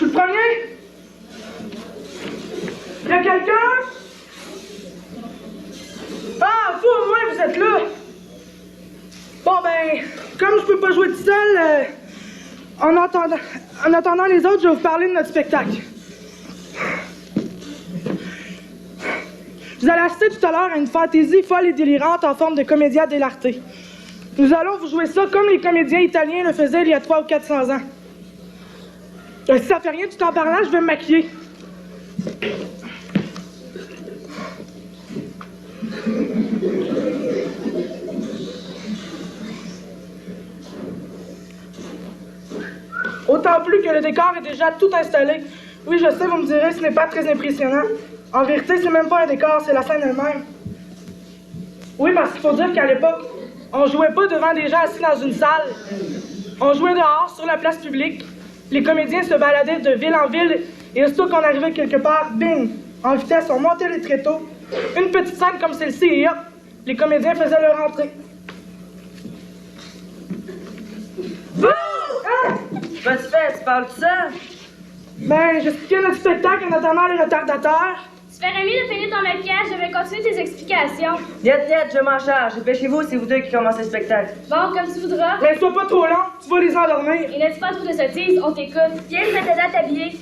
suis le premier? Y a quelqu'un? Ah, vous au moins, vous êtes là. Bon, ben, comme je peux pas jouer tout seul, en attendant les autres, je vais vous parler de notre spectacle. Vous allez assister tout à l'heure à une fantaisie folle et délirante en forme de commedia dell'arte. Nous allons vous jouer ça comme les comédiens italiens le faisaient il y a 300 ou 400 ans. Si ça fait rien tout en parlant, je vais me maquiller. Autant plus que le décor est déjà tout installé. Oui, je sais, vous me direz, ce n'est pas très impressionnant. En vérité, c'est même pas un décor, c'est la scène elle-même. Oui, parce qu'il faut dire qu'à l'époque, on jouait pas devant des gens assis dans une salle. On jouait dehors, sur la place publique. Les comédiens se baladaient de ville en ville, et aussitôt qu'on arrivait quelque part, bing! En vitesse, on montait les tréteaux. Une petite scène comme celle-ci, et hop! Les comédiens faisaient leur entrée. Hein? Qu'est-ce que tu fais? Tu parles de ça? Ben, j'expliquais notre spectacle en attendant les retardataires. Tu ferais mieux de finir ton maquillage, je vais continuer tes explications. Niet, je m'en charge. Dépêchez-vous, c'est vous deux qui commencez le spectacle. Bon, comme tu voudras. Mais sois pas trop long, tu vas les endormir. Et ne dis pas trop de sottises, on t'écoute. Viens, je vais t'aider à t'habiller.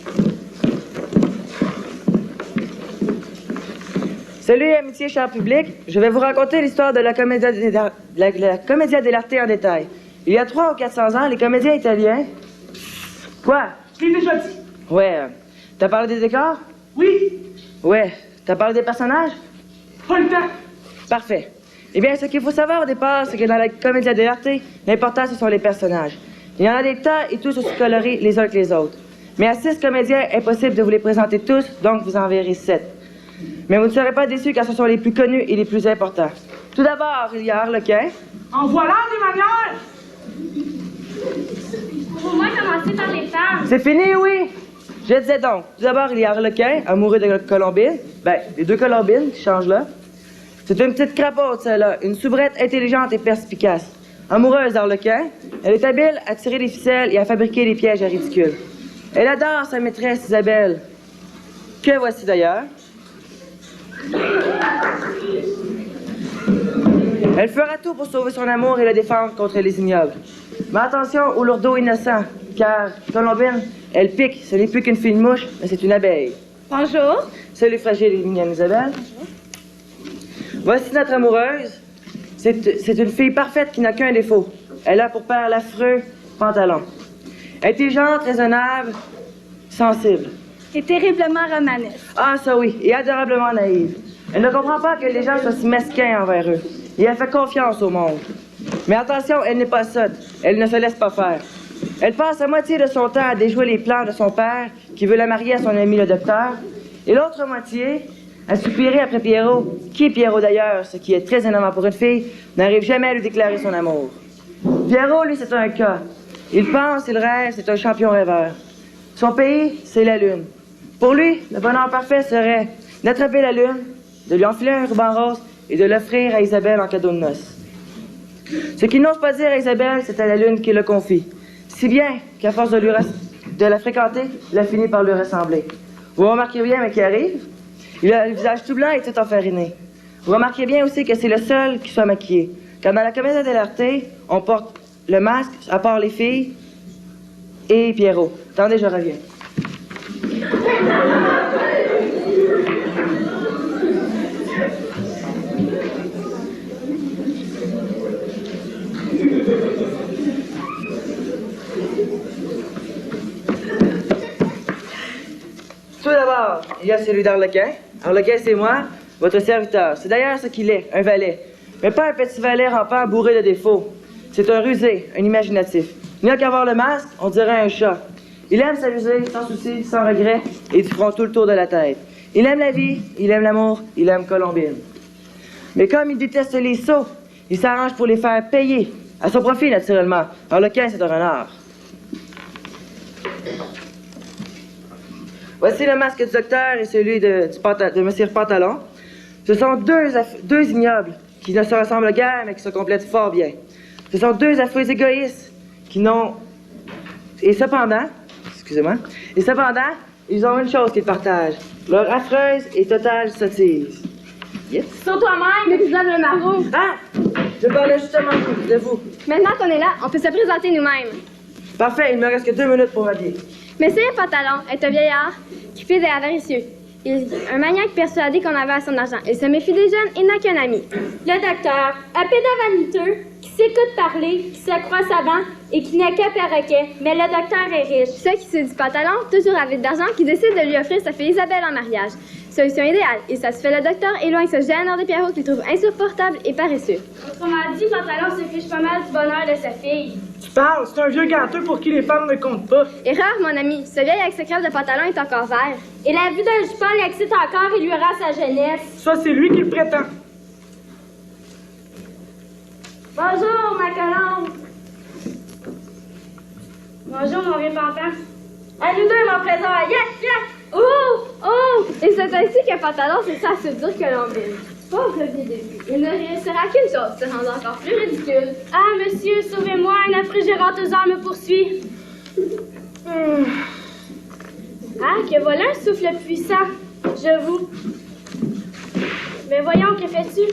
Salut, amitié, cher public. Je vais vous raconter l'histoire de la Commedia dell'arte en détail. Il y a 300 ou 400 ans, les comédiens italiens... Quoi? Je l'ai déjà dit. Ouais. T'as parlé des décors? Oui, Ouais. T'as parlé des personnages? pas le temps. Parfait. Eh bien, ce qu'il faut savoir au départ, c'est que dans la Commedia dell'arte, l'important, ce sont les personnages. Il y en a des tas et tous aussi colorés les uns que les autres. Mais à 6 comédiens, impossible de vous les présenter tous, donc vous en verrez 7. Mais vous ne serez pas déçus car ce sont les plus connus et les plus importants. Tout d'abord, il y a Harlequin. En voilà des manières. Faut au moins commencer par les femmes. C'est fini, oui? Je disais donc, tout d'abord, il y a Harlequin, amoureux de Colombine. Ben, les deux Colombines qui changent là. C'est une petite crapaute, celle-là, une soubrette intelligente et perspicace. Amoureuse d'Harlequin, elle est habile à tirer les ficelles et à fabriquer des pièges à ridicule. Elle adore sa maîtresse Isabelle, que voici d'ailleurs. Elle fera tout pour sauver son amour et le défendre contre les ignobles. Mais attention aux lourdeaux innocents, car Colombine, elle pique, ce n'est plus qu'une fine mouche, mais c'est une abeille. Bonjour. Salut fragile et mignonne Isabelle. Voici notre amoureuse. C'est une fille parfaite qui n'a qu'un défaut. Elle a pour père l'affreux pantalon. Intelligente, raisonnable, sensible. Et terriblement romanesque. Ah, ça oui, et adorablement naïve. Elle ne comprend pas que les gens soient si mesquins envers eux. Et elle fait confiance au monde. Mais attention, elle n'est pas sotte. Elle ne se laisse pas faire. Elle passe la moitié de son temps à déjouer les plans de son père, qui veut la marier à son ami le docteur, et l'autre moitié à soupirer après Pierrot, qui est Pierrot d'ailleurs, ce qui est très énorme pour une fille, n'arrive jamais à lui déclarer son amour. Pierrot, lui, c'est un cas. Il pense, il rêve, c'est un champion rêveur. Son pays, c'est la Lune. Pour lui, le bonheur parfait serait d'attraper la Lune, de lui enfiler un ruban rose et de l'offrir à Isabelle en cadeau de noces. Ce qu'il n'ose pas dire à Isabelle, c'est à la Lune qu'il le confie. Si bien qu'à force de la fréquenter, il a fini par lui ressembler. Vous remarquez bien, mais qui arrive? Il a le visage tout blanc et tout enfariné. Vous remarquez bien aussi que c'est le seul qui soit maquillé. Car dans la Commedia dell'arte, on porte le masque, à part les filles et Pierrot. Attendez, je reviens. Tout d'abord, il y a celui d'Harlequin. Harlequin, c'est moi, votre serviteur. C'est d'ailleurs ce qu'il est, un valet. Mais pas un petit valet rampant bourré de défauts. C'est un rusé, un imaginatif. Il n'y a qu'à voir le masque, on dirait un chat. Il aime s'amuser, sans souci, sans regret, et du front tout le tour de la tête. Il aime la vie, il aime l'amour, il aime Colombine. Mais comme il déteste les sots, il s'arrange pour les faire payer. À son profit, naturellement. Harlequin, c'est un renard. Voici le masque du docteur et celui de Monsieur Pantalon. Ce sont deux ignobles qui ne se ressemblent guère, mais qui se complètent fort bien. Ce sont deux affreux égoïstes qui n'ont... Et cependant, excusez-moi. Et cependant, ils ont une chose qu'ils partagent. Leur affreuse et totale sottise. Yes. Sur toi-même, Elisabeth Le Marot. Ah! Je parlais justement de vous. Maintenant qu'on est là, on peut se présenter nous-mêmes. Parfait, il me reste que 2 minutes pour m'habiller. Monsieur Pantalon est un vieillard qui fait des avaricieux. Il est un maniaque persuadé qu'on avait à son argent. Il se méfie des jeunes et n'a qu'un ami. Le docteur, un pédavaniteux, qui s'écoute parler, qui se croit savant et qui n'est qu'un perroquet. Mais le docteur est riche. Ce qui se dit Pantalon, toujours avide d'argent, qui décide de lui offrir sa fille Isabelle en mariage. Solution idéale. Il satisfait le docteur, éloigne ce gêneur de Pierrot qu'il trouve insupportable et paresseux. Autrement dit, Pantalon se fiche pas mal du bonheur de sa fille. Tu parles, c'est un vieux gâteux pour qui les femmes ne comptent pas. Erreur, mon ami. Ce vieil exécrable de Pantalon est encore vert. Et la vue d'un jupon l'excite encore et lui rend sa jeunesse. Ça, c'est lui qui le prétend. Bonjour, ma colombe. Bonjour, mon vieux pantin. À nous deux, mon trésor. Yes, yes! Oh! Oh! Et c'est ainsi que Pantalon s'est à se dire Colombine. Pauvre vieux début. Il ne réussira qu'une chose, se rendre encore plus ridicule. Ah, monsieur, sauvez-moi, un affreux gérantosaure me poursuit. Ah, que voilà un souffle puissant. Je vous. Mais voyons, que fais-tu?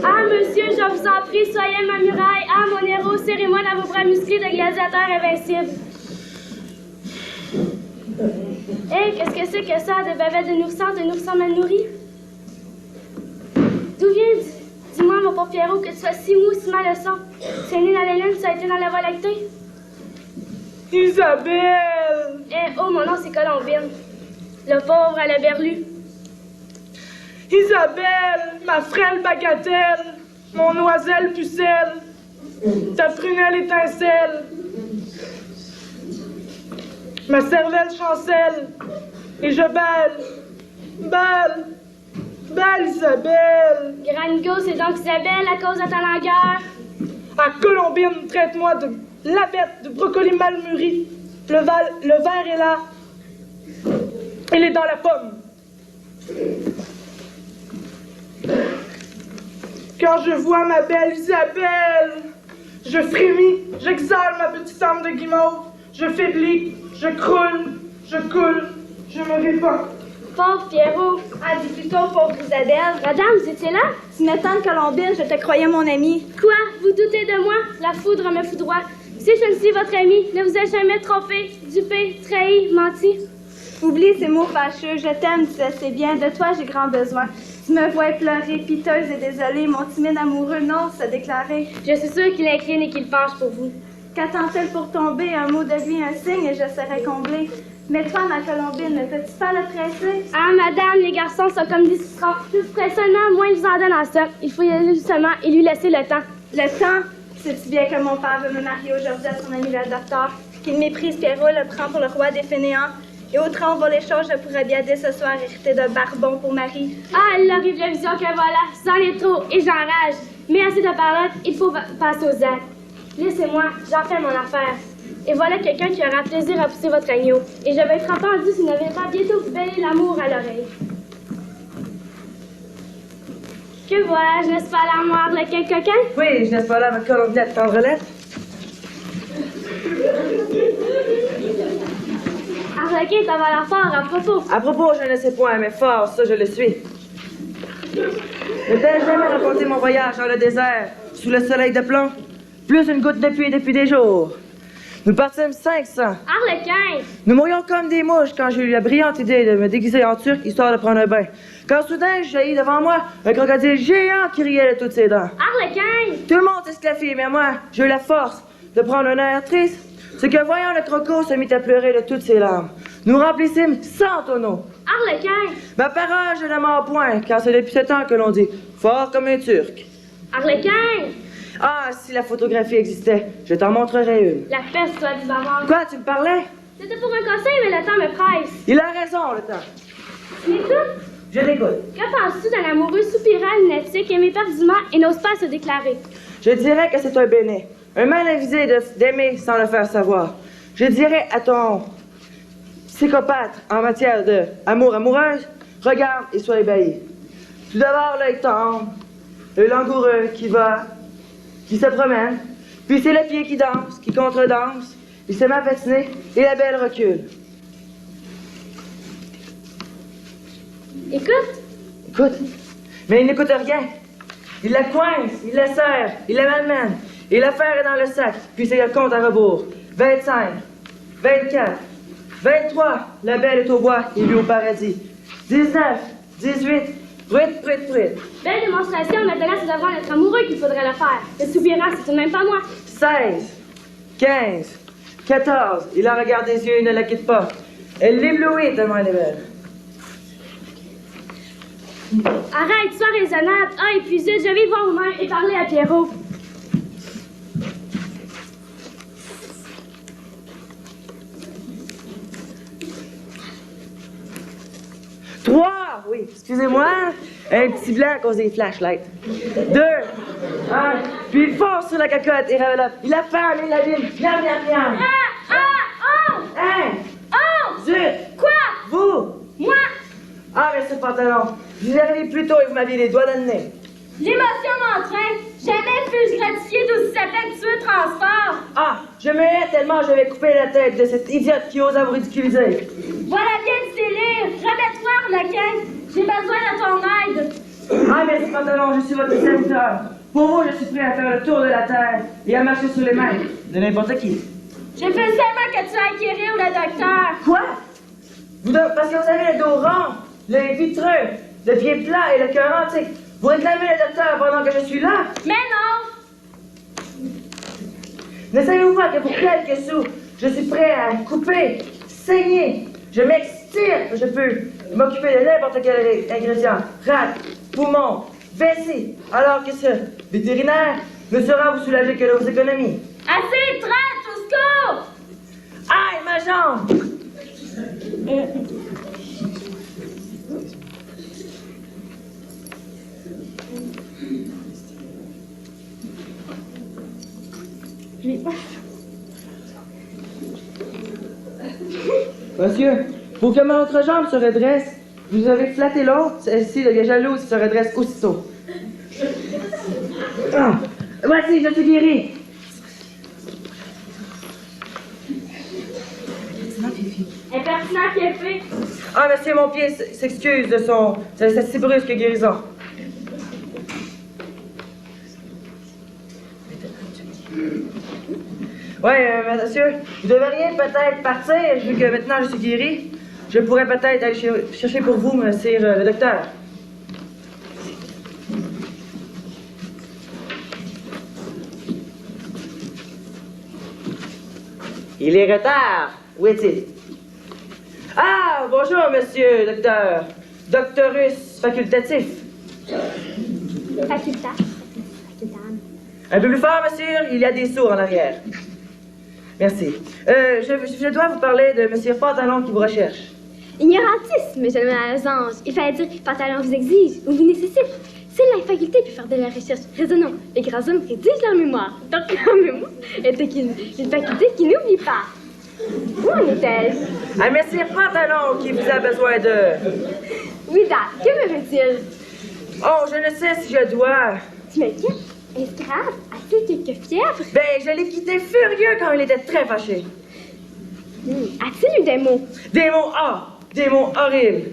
Ah, monsieur, je vous en prie, soyez ma muraille. Ah, mon héros, serrez-moi dans vos bras musclés de gladiateur invincible. Hé, qu'est-ce que c'est que ça, de bavette de nourrissant mal nourri? D'où vient, dis-moi, mon pauvre Pierrot, que tu sois si mou, si mal le sang? C'est né dans les laines, ça a été dans la voie lactée? Isabelle! Eh, oh, mon nom, c'est Colombine. Le pauvre à la berlue. Isabelle, ma frêle bagatelle, mon oiselle pucelle, ta prunelle étincelle, ma cervelle chancelle, et je belle Isabelle. Granigo, c'est donc Isabelle à cause de ta langueur. À Colombine, traite-moi de la bête, de brocoli mal mûri. Le verre est là. Il est dans la pomme. Quand je vois ma belle Isabelle, je frémis, j'exhale ma petite âme de guimauve, je faiblis, je croule, je coule, je me répands. Pauvre Pierrot. Ah, dis plutôt, pauvre Isabelle. Madame, vous étiez là? Tu m'étonnes, Colombine, je te croyais mon amie. Quoi? Vous doutez de moi? La foudre me foudroie. Si je ne suis votre amie, ne vous ai jamais trompé, dupé, trahi, menti. Oublie ces mots fâcheux. Je t'aime, tu le sais bien. De toi, j'ai grand besoin. Tu me vois pleurer, piteuse et désolée. Mon timide amoureux n'ose se déclarer. Je suis sûre qu'il incline et qu'il penche pour vous. Qu'attend-elle pour tomber? Un mot de lui, un signe, et je serai comblée. Mais toi, ma Colombine, ne peux-tu pas le presser? Ah, madame, les garçons sont comme des citrons. Plus vous ferez seulement, moins je vous en donne en stock. Il faut y aller justement et lui laisser le temps. Le temps? Sais-tu bien que mon père veut me marier aujourd'hui à son ami le docteur? Qu'il méprise Pierrot, le prend pour le roi des fainéants. Et autrement on va les choses, je pourrais bien dès ce soir hériter de Barbon pour mari. Ah, l'horrible vision que voilà, c'en est trop et j'enrage. Mais assez de parlotte, il faut passer aux actes. Laissez-moi, j'en fais mon affaire. Et voilà quelqu'un qui aura plaisir à pousser votre agneau. Et je vais être entendu si vous n'avez pas bientôt vous bêler l'amour à l'oreille. Que vois-je, n'est-ce pas l'armoire de quel coquin? Oui, je n'est pas là avec Colombinette Tendrelette. Arlequin est avant la fort à propos. À propos, je ne sais point, mais fort, ça je le suis. Ne t'ai-je jamais raconté mon voyage dans le désert, sous le soleil de plomb? Plus une goutte de pluie depuis des jours. Nous partîmes 500. Arlequin! Nous mourions comme des mouches quand j'ai eu la brillante idée de me déguiser en turc histoire de prendre un bain. Quand soudain, je jaillis devant moi un crocodile géant qui riait de toutes ses dents. Arlequin! Tout le monde esclaffé, mais moi, j'ai eu la force de prendre un air triste. C'est que voyant le croco se mit à pleurer de toutes ses larmes. Nous remplissîmes 100 tonneaux. Arlequin! Ma parole, je ne mens point, car c'est depuis ce temps que l'on dit fort comme un turc. Arlequin! Ah, si la photographie existait, je t'en montrerais une. La peste soit du bavard. Quoi, tu me parlais? C'était pour un conseil, mais le temps me presse. Il a raison, le temps. Tu m'écoutes? Je t'écoute. Que penses-tu d'un amoureux soupirant, lunatique, aimé perdument et n'ose pas se déclarer? Je dirais que c'est un béné. Un mal avisé d'aimer sans le faire savoir. Je dirais à ton psychopathe en matière de amour amoureuse, regarde et sois ébahi. Tout d'abord, l'œil tendre, le langoureux qui va qui se promène, puis c'est le pied qui danse, qui contredanse, il se met à patiner, et la belle recule. Écoute, Mais il n'écoute rien. Il la coince, il la serre, il la malmène, et l'affaire est dans le sac, puis c'est le compte à rebours. 25, 24, 23, la belle est au bois, il vit au paradis. 19, 18, pruit. belle démonstration, maintenant c'est devant notre amoureux qu'il faudrait le faire. Le soupirant, c'est tout de même pas moi. 16, 15, 14, il la regarde des yeux, il ne la quitte pas. Elle l'éblouit tellement elle est belle. Arrête, sois raisonnable. Ah, épuisé, je vais voir Omer et parler à Pierrot. Trois, oui, excusez-moi. Un petit blanc à cause des flashlights. 2, 1, puis il fonce sur la cocotte et révèle. Il la ferme, il la vide. Miam. Zut! Quoi? Vous! Moi? Ah, mais ce pantalon. Je vous ai arrivé plus tôt et vous m'aviez les doigts dans le nez. L'émotion m'entraîne. Jamais fus-je gratifié d'aussi talentueux transport. Ah, je me hais tellement je vais couper la tête de cette idiote qui ose à vous ridiculiser. Voilà bien du délire. Remets-toi, Arlequin. J'ai besoin de ton aide. Ah, mais ce pantalon, je suis votre serviteur. Pour vous, je suis prêt à faire le tour de la terre et à marcher sur les mains de n'importe qui. J'ai fait seulement que tu as acquérir le docteur. Quoi? Parce que vous avez le dos rond, l'œil vitreux, le pied plat et le cœur antique. Vous réclamez le docteur pendant que je suis là? Mais non. Ne savez-vous pas que pour quelques sous, je suis prêt à couper, saigner, je m'extirpe, je peux m'occuper de n'importe quel ingrédient, rate, poumon, vessie, alors que ce vétérinaire ne saura vous soulager que de vos économies. Assez, traite, au secours. Aïe, ma jambe! Monsieur, pour que votre jambe se redresse, vous avez flatté l'autre, celle-ci devient jalouse et se redresse aussitôt. Ah, voici, je suis guéri. Impertinent qui est fait. Ah, monsieur, mon pied s'excuse de cette si brusque guérison. Ouais, monsieur, vous devriez peut-être partir, vu que maintenant je suis guéri. Je pourrais peut-être aller chercher pour vous, monsieur le docteur. Il est retard. Où est-il? Ah, bonjour, monsieur le docteur. Doctorus facultatif. Facultatif. Un peu plus fort, monsieur, il y a des sourds en arrière. Merci. Je dois vous parler de monsieur Pantalon qui vous recherche. Ignorantisme, jeune mésange. Il fallait dire pantalon vous exige ou vous nécessite. Seule la faculté peut faire de la recherche. Raisonnons. Les grands hommes rédigent leur mémoire. Donc, leur mémoire est une faculté qui n'oublie pas. Où en est-elle? Un monsieur Pantalon qui vous a besoin de... Oui, Dad, que me veut-il? Oh, je ne sais si je dois... Tu m'inquiètes? Est-ce grave? A-t-il quelque fièvre? Ben, je l'ai quitté furieux quand il était très fâché. A-t-il eu des mots? Des mots, des mots horribles.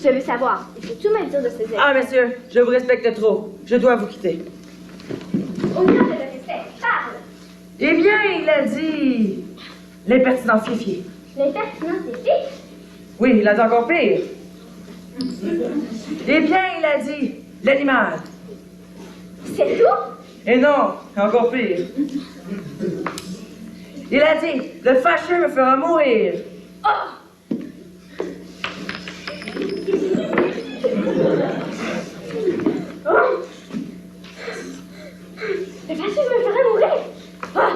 Je veux savoir. Il faut tout me dire de ces Ah, monsieur, je vous respecte trop. Je dois vous quitter. Au nom de le respect, parle! Eh bien, il a dit... l'impertinence fifiée. L'impertinence des filles? Oui, il a dit encore pire. Eh bien, il a dit l'animal. C'est tout? Et non, encore pire. Il a dit le fâcheux me fera mourir. Oh! Oh! Le fâcheux me ferait mourir? Oh!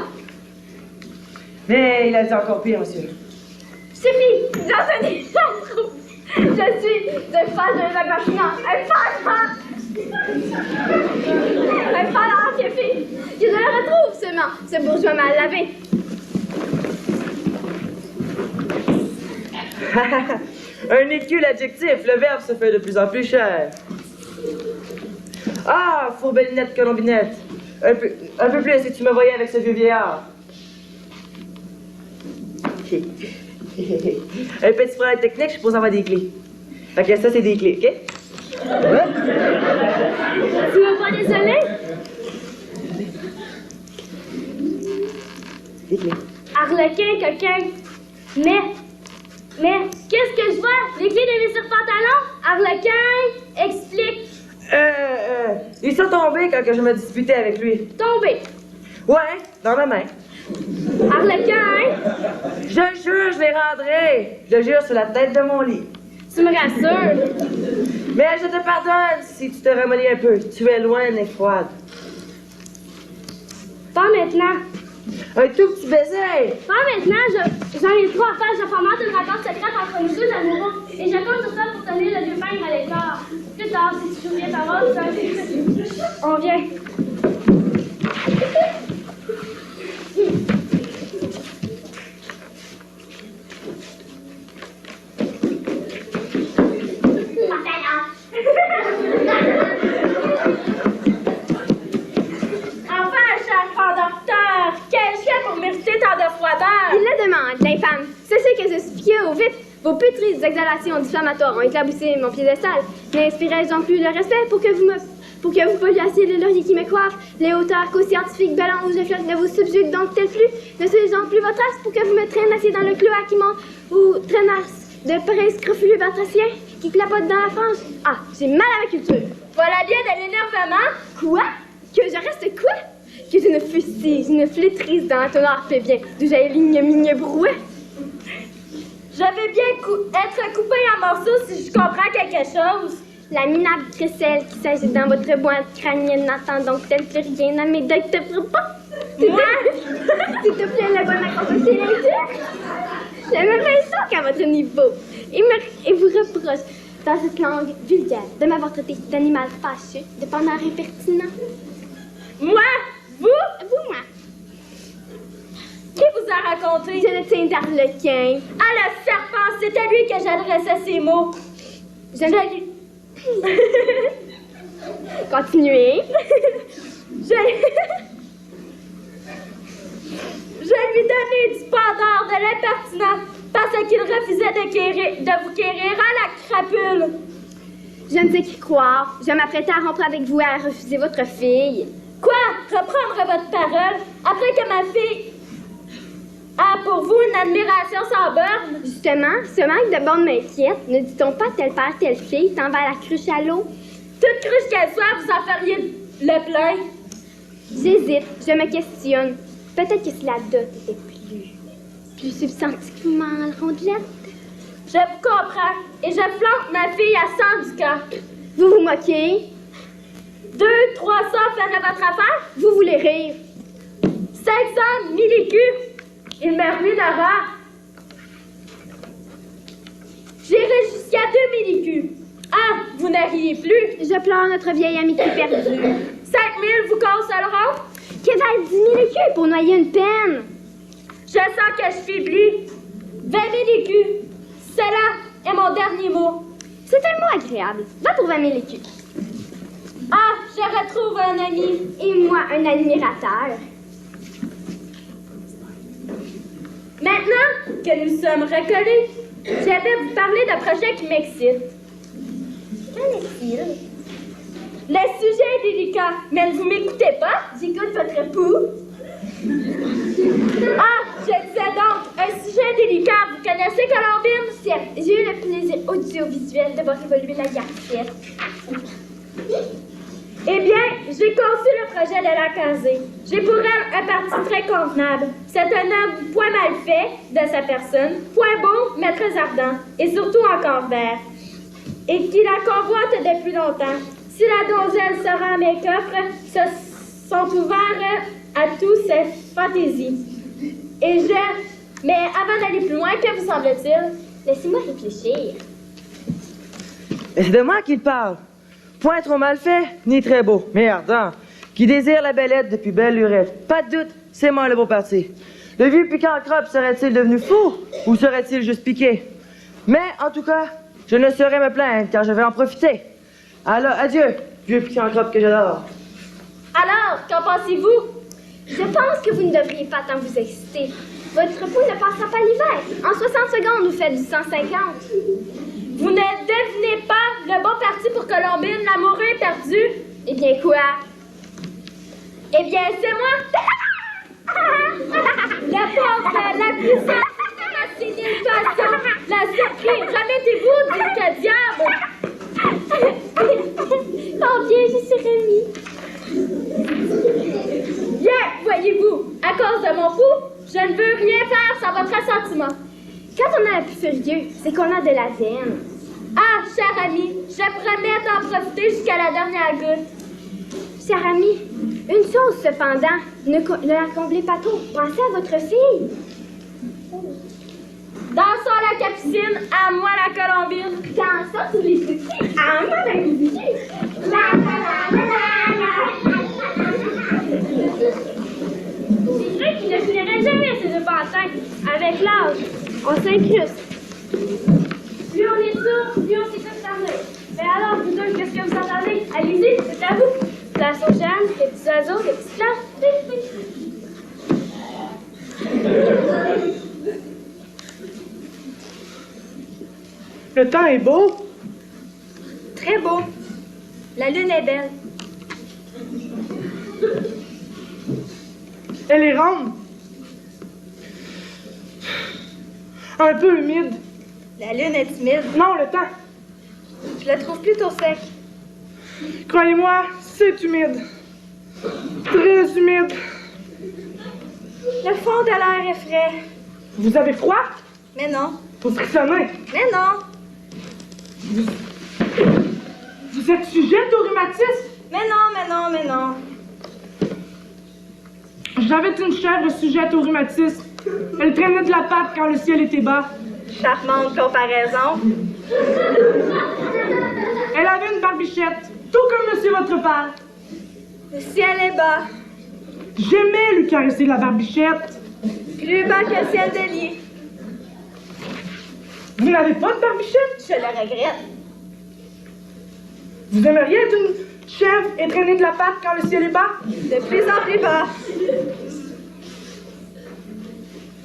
Mais il a dit encore pire, monsieur. Suffit! J'en ai trop! Je suis de fâcheuse impertinent! Un fâcheur! Un fâcheur qui fait! Je le retrouve seulement, ce bourgeois mal lavé! Un écule adjectif, le verbe se fait de plus en plus cher. Ah, fourbelinette colombinette, Un peu plus si tu me voyais avec ce vieux vieillard. Un petit problème technique, je suppose avoir des clés. Fait que ça, c'est des clés, OK? Ouais. Tu veux pas désolé? Des clés. Arlequin, coquin. Mais, qu'est-ce que je vois? Les clés de mes pantalons? Arlequin, explique. Ils sont tombés quand que je me disputais avec lui. Tombé. Ouais, dans ma main. Arlequin, Je jure, je les rendrai. Je le jure sur la tête de mon lit. tu me rassures. Mais je te pardonne si tu te ramollis un peu. Tu es loin et froide. Pas maintenant. Un tout petit baiser. Pas maintenant, j'en ai trop à faire. Je formate une rencontre secrète entre nous deux amoureux. Et je compte sur ça pour tenir le vieux peigne à l'écart. Plus tard, si tu souviens ta robe, on vient. Enfin, cher conducteur, quel chien pour mériter tant de froideur? Il le demande, l'infâme. Sachez que je suis fiée au vif. Vos putrides exhalations diffamatoires ont éclaboussé mon piédestal. N'inspirais-je donc plus de respect pour que vous polluissiez les lauriers qui me coiffent, les hauteurs qu'aux scientifiques ballons où je flotte ne vous subjuguent donc tel flux? Ne suis-je donc plus votre as pour que vous me traînassiez dans le cloaque qui monte ou traînasse de près scrofuleux batraciens qui clapotent dans la fange? Ah, j'ai mal à ma culture. Voilà bien de l'énervement. Quoi? Que je reste quoi? Que je ne fustige, une flétrise dans la tonnerre plébien, d'où j'ai ligne brouet. Je vais bien être coupé en morceaux si je comprends quelque chose. La minable crécelle qui s'agite dans votre boîte crânienne n'entend donc tel plus rien à mes deuils te fera pas. Moi? S'il te plaît, la bonne à composter l'indique. Je me mets donc à votre niveau et vous reproche dans cette langue vulgaire de m'avoir traité d'animal fâcheux, de pendant impertinent. Moi? Vous? Vous, moi. Qui vous a raconté? Je le tiens d'Arlequin. Ah, le serpent, c'est à lui que j'adressais ces mots. Je lui... Continuez. Je lui donnais du pendant, de l'impertinent, parce qu'il refusait de vous quérir à la crapule. Je ne sais qui croire. Je m'apprêtais à rompre avec vous et à refuser votre fille. Quoi? Reprendre votre parole, après que ma fille a pour vous une admiration sans borne? Justement, ce manque de bande m'inquiète. Ne dit-on pas tel père, telle fille, t'en vas à la cruche à l'eau? Toute cruche qu'elle soit, vous en feriez le plein. J'hésite, je me questionne. Peut-être que si la dot était plus substantiellement rondelette. Je vous comprends, et je flanque ma fille à 100 du cas. Vous vous moquez? 200-300 ferait votre affaire? Vous voulez rire? 500 000 écus. Il me ruine d'horreur. J'irai jusqu'à 2000 écus. Ah, vous ne riez plus. Je pleure notre vieille amitié perdue. 5000 vous consoleront? Que dalle 10 000 écus pour noyer une peine? Je sens que je faiblis. 20 000 écus. Cela est mon dernier mot. C'est un mot agréable. Va pour 20 000 écus. Ah, je retrouve un ami. Et moi, un admirateur. Maintenant que nous sommes recollés, je vais vous parler d'un projet qui m'excite. Qu'en est-il? Le sujet est délicat, mais ne vous m'écoutez pas? J'écoute votre époux. Ah, je disais donc, un sujet délicat. Vous connaissez Colombine? Certes, j'ai eu le plaisir audiovisuel de voir évoluer la garcette. Eh bien, j'ai conçu le projet de la casée. J'ai pour elle un parti très convenable. C'est un homme point mal fait de sa personne, point beau, mais très ardent, et surtout encore vert, et qui la convoite depuis longtemps. Si la donzelle sera à mes coffres, ce sont ouverts à tous ses fantaisies. Mais avant d'aller plus loin, que vous semble-t-il? Laissez-moi réfléchir. Mais c'est de moi qu'il parle. Point trop mal fait, ni très beau, mais ardent, qui désire la bellette depuis belle lurette. Pas de doute, c'est moi le beau parti. Le vieux piquant crope serait-il devenu fou, ou serait-il juste piqué? Mais, en tout cas, je ne saurais me plaindre, car je vais en profiter. Alors, adieu, vieux piquant crope que j'adore. Alors, qu'en pensez-vous? Je pense que vous ne devriez pas tant vous exciter. Votre repos ne passera pas l'hiver. En 60 secondes, vous faites du 150. Vous ne devinez pas le bon parti pour Colombine, l'amoureux est perdu? Eh bien, quoi? Eh bien, c'est moi! La force, la puissance, la signification, la surprise. Remettez-vous, dit que diable! Oh bien, je suis remis. Bien, voyez-vous, à cause de mon pouls, je ne veux rien faire sans votre assentiment. Quand on a un peu furieux, c'est qu'on a de la veine. Ah, cher ami, je promets d'en profiter jusqu'à la dernière goutte. Cher ami, une chose cependant, ne la comblez pas trop. Pensez à votre fille. Dansons la capucine, à moi la Colombine. Dansons tous les petits, à moi la musique. C'est vrai qu'il ne finirait jamais ces deux pantins. Avec l'âge, on s'incruste. Plus on est sourd, plus on s'écoute parler. Mais alors, vous deux, qu'est-ce que vous entendez? Allez-y, c'est à vous. Place aux jeunes, les petits oiseaux, les petites fleurs. Le temps est beau. Très beau. La lune est belle. Elle est ronde. Un peu humide. La lune est timide. Non, le temps. Je la trouve plutôt sec. Croyez-moi, c'est humide. Très humide. Le fond de l'air est frais. Vous avez froid? Mais non. Vous frissonnez. Mais non. Vous êtes sujette au rhumatisme? Mais non, mais non, mais non. J'avais une chèvre sujette au rhumatisme. Elle traînait de la patte quand le ciel était bas. Charmante comparaison. Elle avait une barbichette, tout comme monsieur votre père. Le ciel est bas. J'aimais lui caresser la barbichette. Plus bas que le ciel de lit. Vous n'avez pas de barbichette? Je le regrette. Vous aimeriez être une chèvre et traîner de la patte quand le ciel est bas? De plus en plus bas.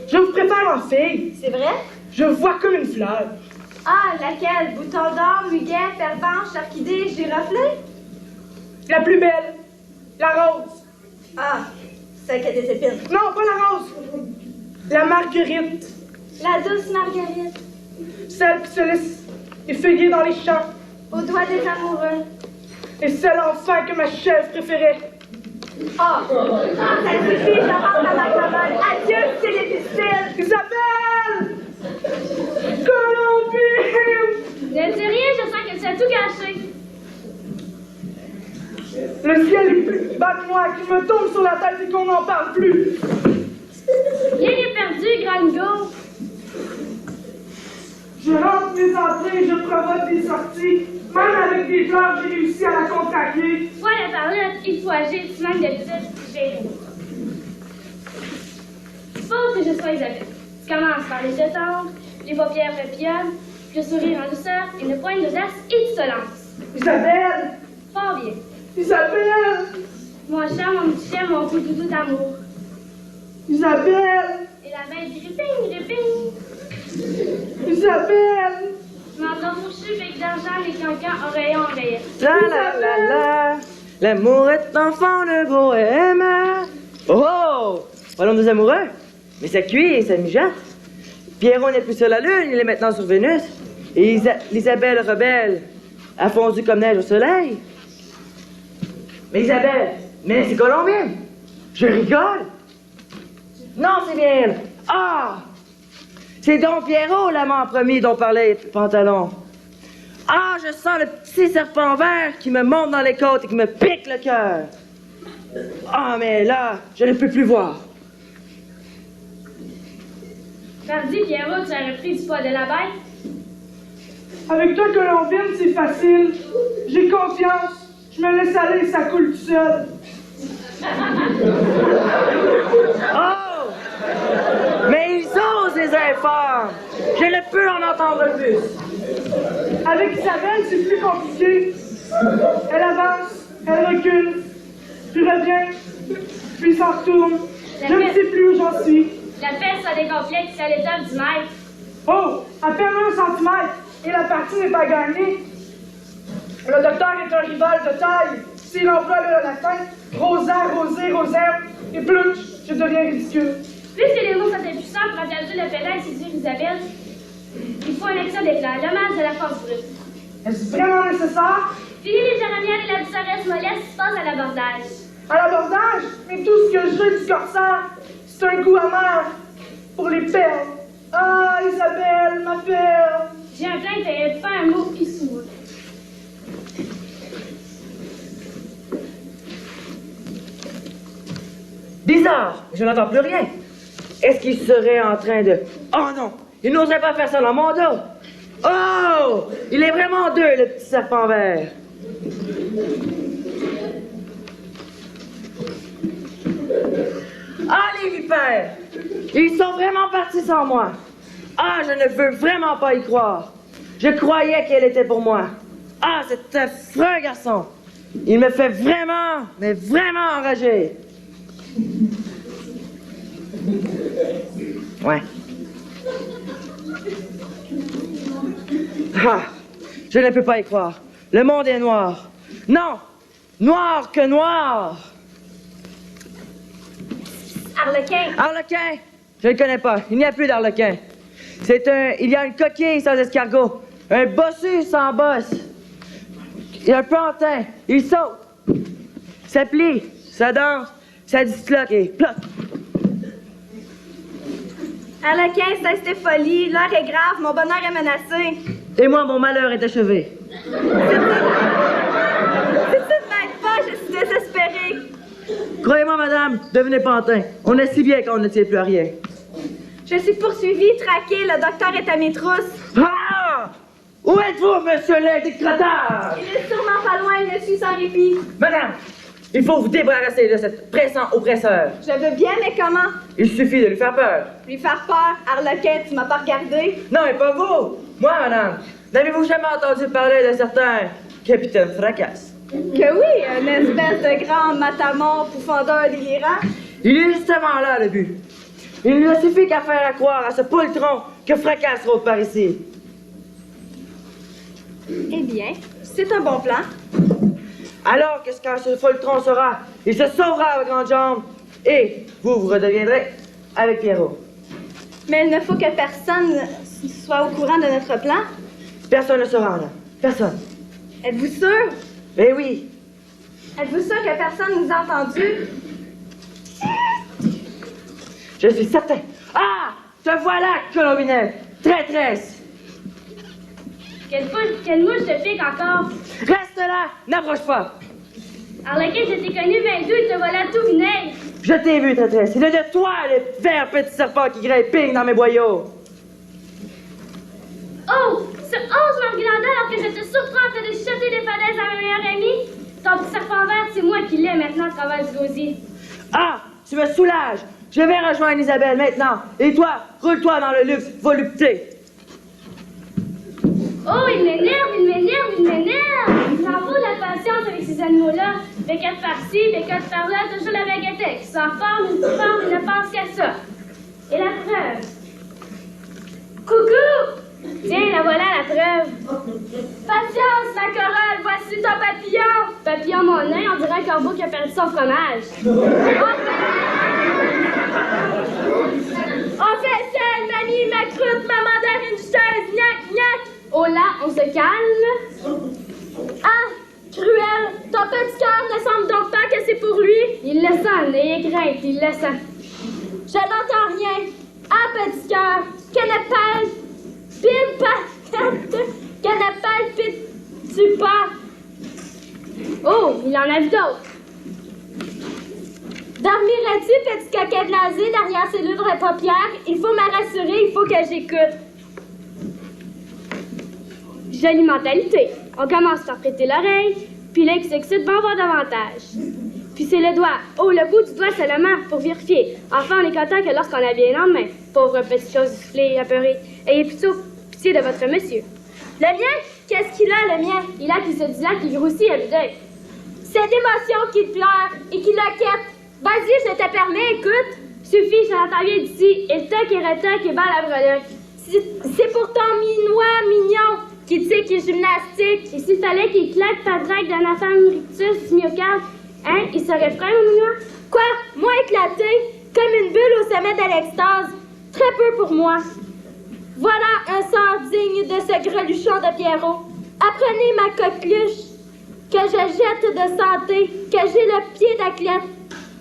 Je vous préfère en fille. C'est vrai? Je vous vois comme une fleur. Ah, laquelle? Bouton d'or, muguet, pervenche, orchidée, giroflée? La plus belle. La rose. Ah, celle qui a des épines. Non, pas la rose. La marguerite. La douce marguerite. Celle qui se laisse effeuiller dans les champs. Aux doigts des amoureux. Et celle enfin que ma chèvre préférait. Ah, ça suffit, je rentre à ma cabane. Adieu, c'est les difficile. Isabelle! Colombine! Ne dis rien, je sens que tu as tout gâché. Le ciel est plus bas que moi, qui me tombe sur la tête et qu'on n'en parle plus. Rien n'est perdu, Grango. Je rentre mes entrées, je provoque des sorties. Même avec des fleurs, j'ai réussi à la contracter. Voilà par là, il faut agir, tu manques de petite gérer. Suppose que je sois Isabelle. Tu commences par les yeux tendres, les paupières papillonnes, le sourire en douceur, une poigne d'audace et de solence. Isabelle! Fort bien. Isabelle! Mon chat, mon petit chien, mon coup doudou d'amour. Isabelle! Et la main dit réping, réping. Isabelle! Menton fourchu, bec d'argent, les cancans, oreillons, oreillettes. La la la la, l'amour est enfant de bohème. Oh! Parlons des amoureux. Mais ça cuit et ça mijote. Pierrot n'est plus sur la Lune, il est maintenant sur Vénus. Et Isabelle rebelle a fondu comme neige au soleil. Mais Isabelle, mais c'est Colombine. Je rigole. Non, c'est bien elle. Ah! C'est donc Pierrot, l'amant premier dont parlait Pantalon. Ah, je sens le petit serpent vert qui me monte dans les côtes et qui me pique le cœur. Ah, mais là, je ne peux plus voir. Pardi, Pierrot, tu as repris du poids de la bête. Avec toi, Colombine, c'est facile. J'ai confiance. Je me laisse aller, ça coule tout seul. Oh! Mais ils osent, les infâmes! Je ne peux en entendre plus. Avec Isabelle, c'est plus compliqué. Elle avance, elle recule. puis revient, puis s'en retourne. Je ne sais plus où j'en suis. La peste a des complexes à l'étape du maître. Oh, à peine 1 centimètre, et la partie n'est pas gagnée. Le docteur est un rival de taille. S'il emploie le latin, rosa, rosé, rosette, et plutch, je deviens ridicule. Puisque les mots sont impuissants pour interroger le pédale et séduire Isabelle, il faut un excès d'éclat, l'hommage de la force brute. Est-ce vraiment nécessaire? Fini les géranières et la douceresse mollesse passe à l'abordage. À l'abordage, mais tout ce que j'ai du corsaire, c'est un goût amer pour les perles. Ah, Isabelle, ma perle! J'ai un plainte et pas un mot qui s'ouvre. Bizarre, je n'entends plus rien. Est-ce qu'il serait en train de... Oh non, il n'oserait pas faire ça dans mon dos. Oh, il est vraiment deux, le petit serpent vert. Ah, les vipères, ils sont vraiment partis sans moi. Ah, je ne veux vraiment pas y croire. Je croyais qu'elle était pour moi. Ah, cet affreux garçon. Il me fait vraiment, mais vraiment enrager. Ouais. Ah, je ne peux pas y croire. Le monde est noir. Non, noir que noir. Arlequin, Arlequin, je ne le connais pas. Il n'y a plus d'arlequin. Il y a une coquille sans escargot, un bossu sans bosse. Il y a un pantin. Il saute. Ça plie, ça danse, ça disloque et plot. Arlequin, cesse tes folies. L'heure est grave, mon bonheur est menacé. Et moi, mon malheur est achevé. Si tu ne m'aides pas, je suis désespérée. Croyez-moi, madame, devenez pantin. On est si bien qu'on ne tient plus à rien. Je suis poursuivie, traquée, le docteur est à mes trousses. Ah! Où êtes-vous, monsieur l'indictateur? Il est sûrement pas loin, il me suit sans répit. Madame, il faut vous débarrasser de cet pressant oppresseur. Je veux bien, mais comment? Il suffit de lui faire peur. Lui faire peur, Arlequin, tu m'as pas regardé? Non, mais pas vous. Moi, madame. N'avez-vous jamais entendu parler d'un certain capitaine Fracasse? Que oui, une espèce de grand matamor pourfendeur délirant. Il est justement là, le but. Il ne suffit qu'à faire croire à ce poltron que Fracasse rôde par ici. Eh bien, c'est un bon plan. Alors, qu'est-ce qu'un ce poltron sera? Il se sauvera à grandes jambes. Et vous redeviendrez avec Pierrot. Mais il ne faut que personne soit au courant de notre plan. Personne ne se rend là. Personne. Êtes-vous sûr? Eh oui. Êtes-vous sûr que personne nous a entendus? Je suis certain. Ah! Te voilà, Colombinette! Traîtresse! Quelle mouche te pique encore? Reste là! N'approche pas! Arlequin, je t'ai connu 22 et te voilà tout vinaigre. Je t'ai vu, traîtresse. Il est de toi, le vert petit serpent qui grimping dans mes boyaux. Oh! Ce 11 me regardait alors que je te surprends en train de chuter des falaises à ma meilleure amie. Ton petit serpent vert, c'est moi qui l'ai maintenant à travers du gosier. Ah! Tu me soulages! Je vais rejoindre Isabelle maintenant. Et toi, roule-toi dans le luxe volupté. Oh, il m'énerve, il m'énerve, il m'énerve! Il s'en fout de la patience avec ces animaux-là. Béquette par-ci, béquette par-là, toujours la baguette. Qui s'en forme, il ne pense qu'à ça. Et la preuve? Coucou! Tiens, la voilà la preuve. Patience, ma corolle, voici ton papillon. Papillon, mon œil, on dirait un corbeau qui a perdu son fromage. On fait ciel, mamie, ma croûte, ma mandarine chaise, gnac, gnac. Oh là, on se calme. Ah, cruel, ton petit cœur ne semble donc pas que c'est pour lui. Il le sent, n'ayez crainte, il le sent. Je n'entends rien. Ah, petit cœur, canapal, tu pas. Oh, il en a vu d'autres. Dormirais-tu, petit coquet blasé, derrière ces lèvres paupières? Il faut me rassurer, il faut que j'écoute. Jolie mentalité. On commence par prêter l'oreille, puis là, qui s'excite va en voir davantage. Puis c'est le doigt. Oh, le bout du doigt seulement, pour vérifier. Enfin, on est content que lorsqu'on a bien en main, pauvre petite chose soufflée, apeurée, ayez plutôt pitié de votre monsieur. Le mien? Qu'est-ce qu'il a, le mien? Il a qui se dit là, qui grossit à vue d'œil. Cette émotion qui te pleure et qui l'enquête. Vas-y, je te permets, écoute. Suffit, je l'entends bien d'ici. Et le toc et retoc et bat la breloque. C'est pourtant mignon qui te sait qu'il est gymnastique. Et s'il fallait qu'il claque ta drague d'un enfant rictus du myocarde, hein, il serait prêt, mon mignon? Quoi? Moi éclaté, comme une bulle au sommet de l'extase. Très peu pour moi. Voilà un sort digne de ce greluchon de Pierrot. Apprenez ma coqueluche, que je jette de santé, que j'ai le pied d'athlète,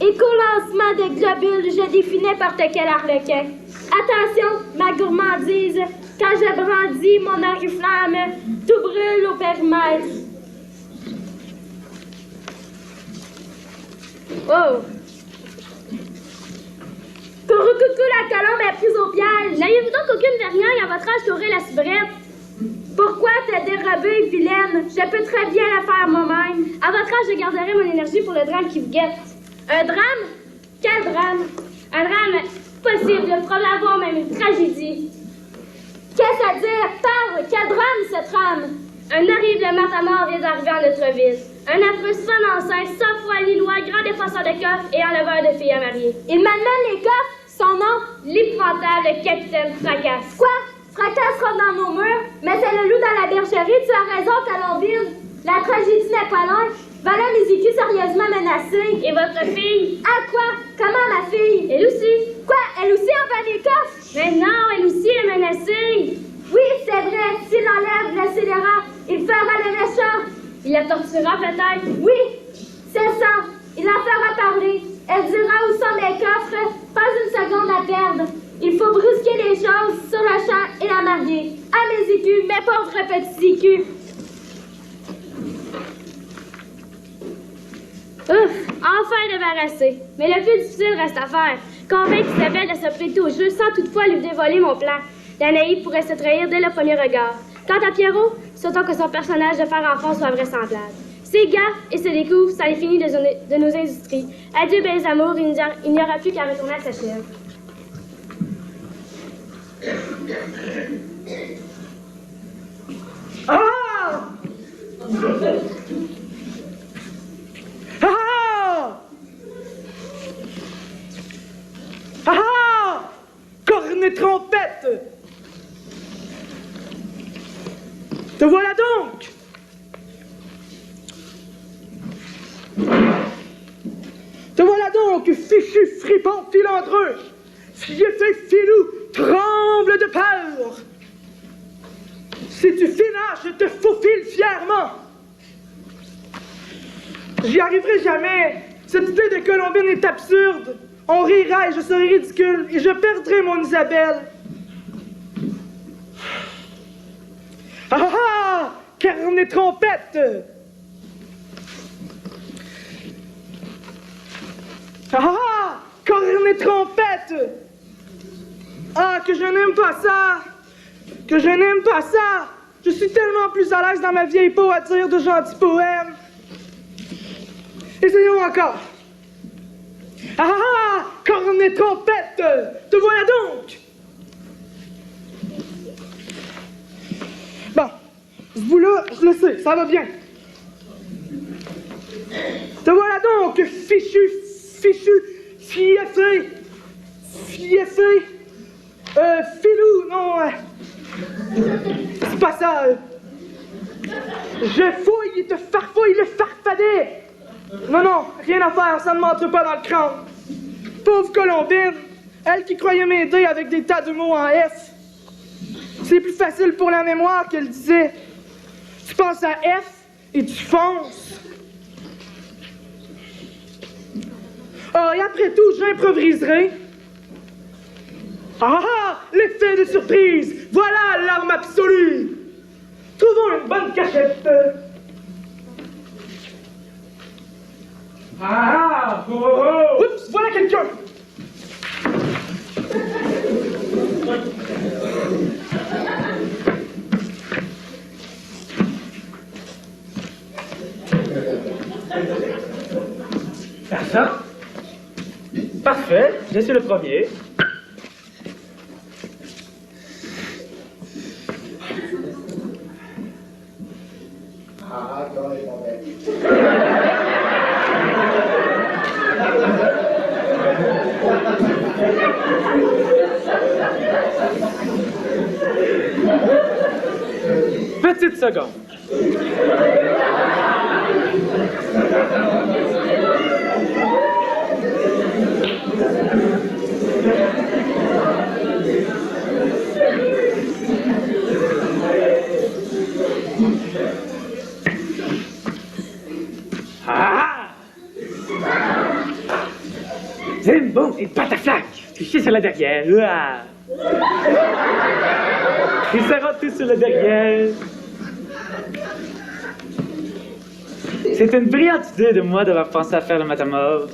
et qu'au lancement de globules, je défie n'importe quel arlequin. Attention, ma gourmandise, quand je brandis mon oriflamme, tout brûle au périmètre. Oh! Coucou, la colombe est prise au piège. N'ayez-vous donc aucune vergnole à votre âge qu'aurait la soubrette? Pourquoi te dérober, vilaine? Je peux très bien la faire moi-même. À votre âge, je garderai mon énergie pour le drame qui vous guette. Un drame? Quel drame? Un drame possible, probablement même une tragédie. Qu'est-ce à dire? Parle! Quel drame, ce trame? Un horrible matamor vient d'arriver à notre ville. Un affreux fan enceinte, sans foi ni loi, grand défenseur de coffres et enleveur de filles à marier. Il malmène les coffres? Son nom? L'épouvantable capitaine Fracasse. Quoi? Fracasse rentre dans nos murs? Mais c'est le loup dans la bergerie, tu as raison, Colombine. La tragédie n'est pas loin. Voilà mes écus sérieusement menacés. Et votre fille? Ah quoi? Comment ma fille? Elle aussi. Quoi? Elle aussi envers les coffres? Mais non, elle aussi est menacée. Oui, c'est vrai. S'il enlève le scélérat, il fera le méchant. Il la torturera peut-être. Oui, c'est ça. Il la fera parler. Elle dira où sont mes coffres. Pas une seconde à perdre. Il faut brusquer les choses sur le champ et la marier. À mes écus, mes pauvres petits écus. Ouf, enfin débarrassé. Mais le plus difficile reste à faire. Convaincre Isabelle de se prêter au jeu sans toutefois lui dévoiler mon plan. La naïve pourrait se trahir dès le premier regard. Quant à Pierrot, souhaitons que son personnage de fer enfant soit vraisemblable. Ses gaffes et se découvre, ça les finit de nos industries. Adieu, belles amours, il n'y aura plus qu'à retourner à sa chèvre. Ah! Ah! Ah! Corne trompette! Te voilà donc! Te voilà donc, fichu fripon filandreux! Fieffé filou tremble de peur! Si tu finas, je te faufile fièrement! J'y arriverai jamais! Cette idée de Colombine est absurde! On rira et je serai ridicule et je perdrai mon Isabelle! Ah ah! Carnet trompette! Ah ah! Corne trompette! Ah, que je n'aime pas ça! Que je n'aime pas ça! Je suis tellement plus à l'aise dans ma vieille peau à dire de gentils poèmes. Essayons encore. Ah ah! Corne trompette! Te voilà donc! Bon, ce bout-là, je le sais, ça va bien. Te voilà donc, fichu, fieffé, filou, non, c'est pas ça, je fouille et te farfouille le farfadet. Non, rien à faire, ça ne m'entre pas dans le crâne. Pauvre Colombine, elle qui croyait m'aider avec des tas de mots en F. C'est plus facile pour la mémoire qu'elle disait. Tu penses à F et tu fonces. Ah, et après tout, j'improviserai. Ah, l'effet de surprise! Voilà l'arme absolue! Trouvons une bonne cachette. Ah! Oups, voilà quelqu'un! Personne? Parfait, je suis le premier. Ah, quand même. secondes. Ah! Zim, boum, et pataflac! Cliché sur le derrière. Ouah! Ils seront tous sur le derrière. C'est une brillante idée de moi d'avoir pensé à faire le matamor.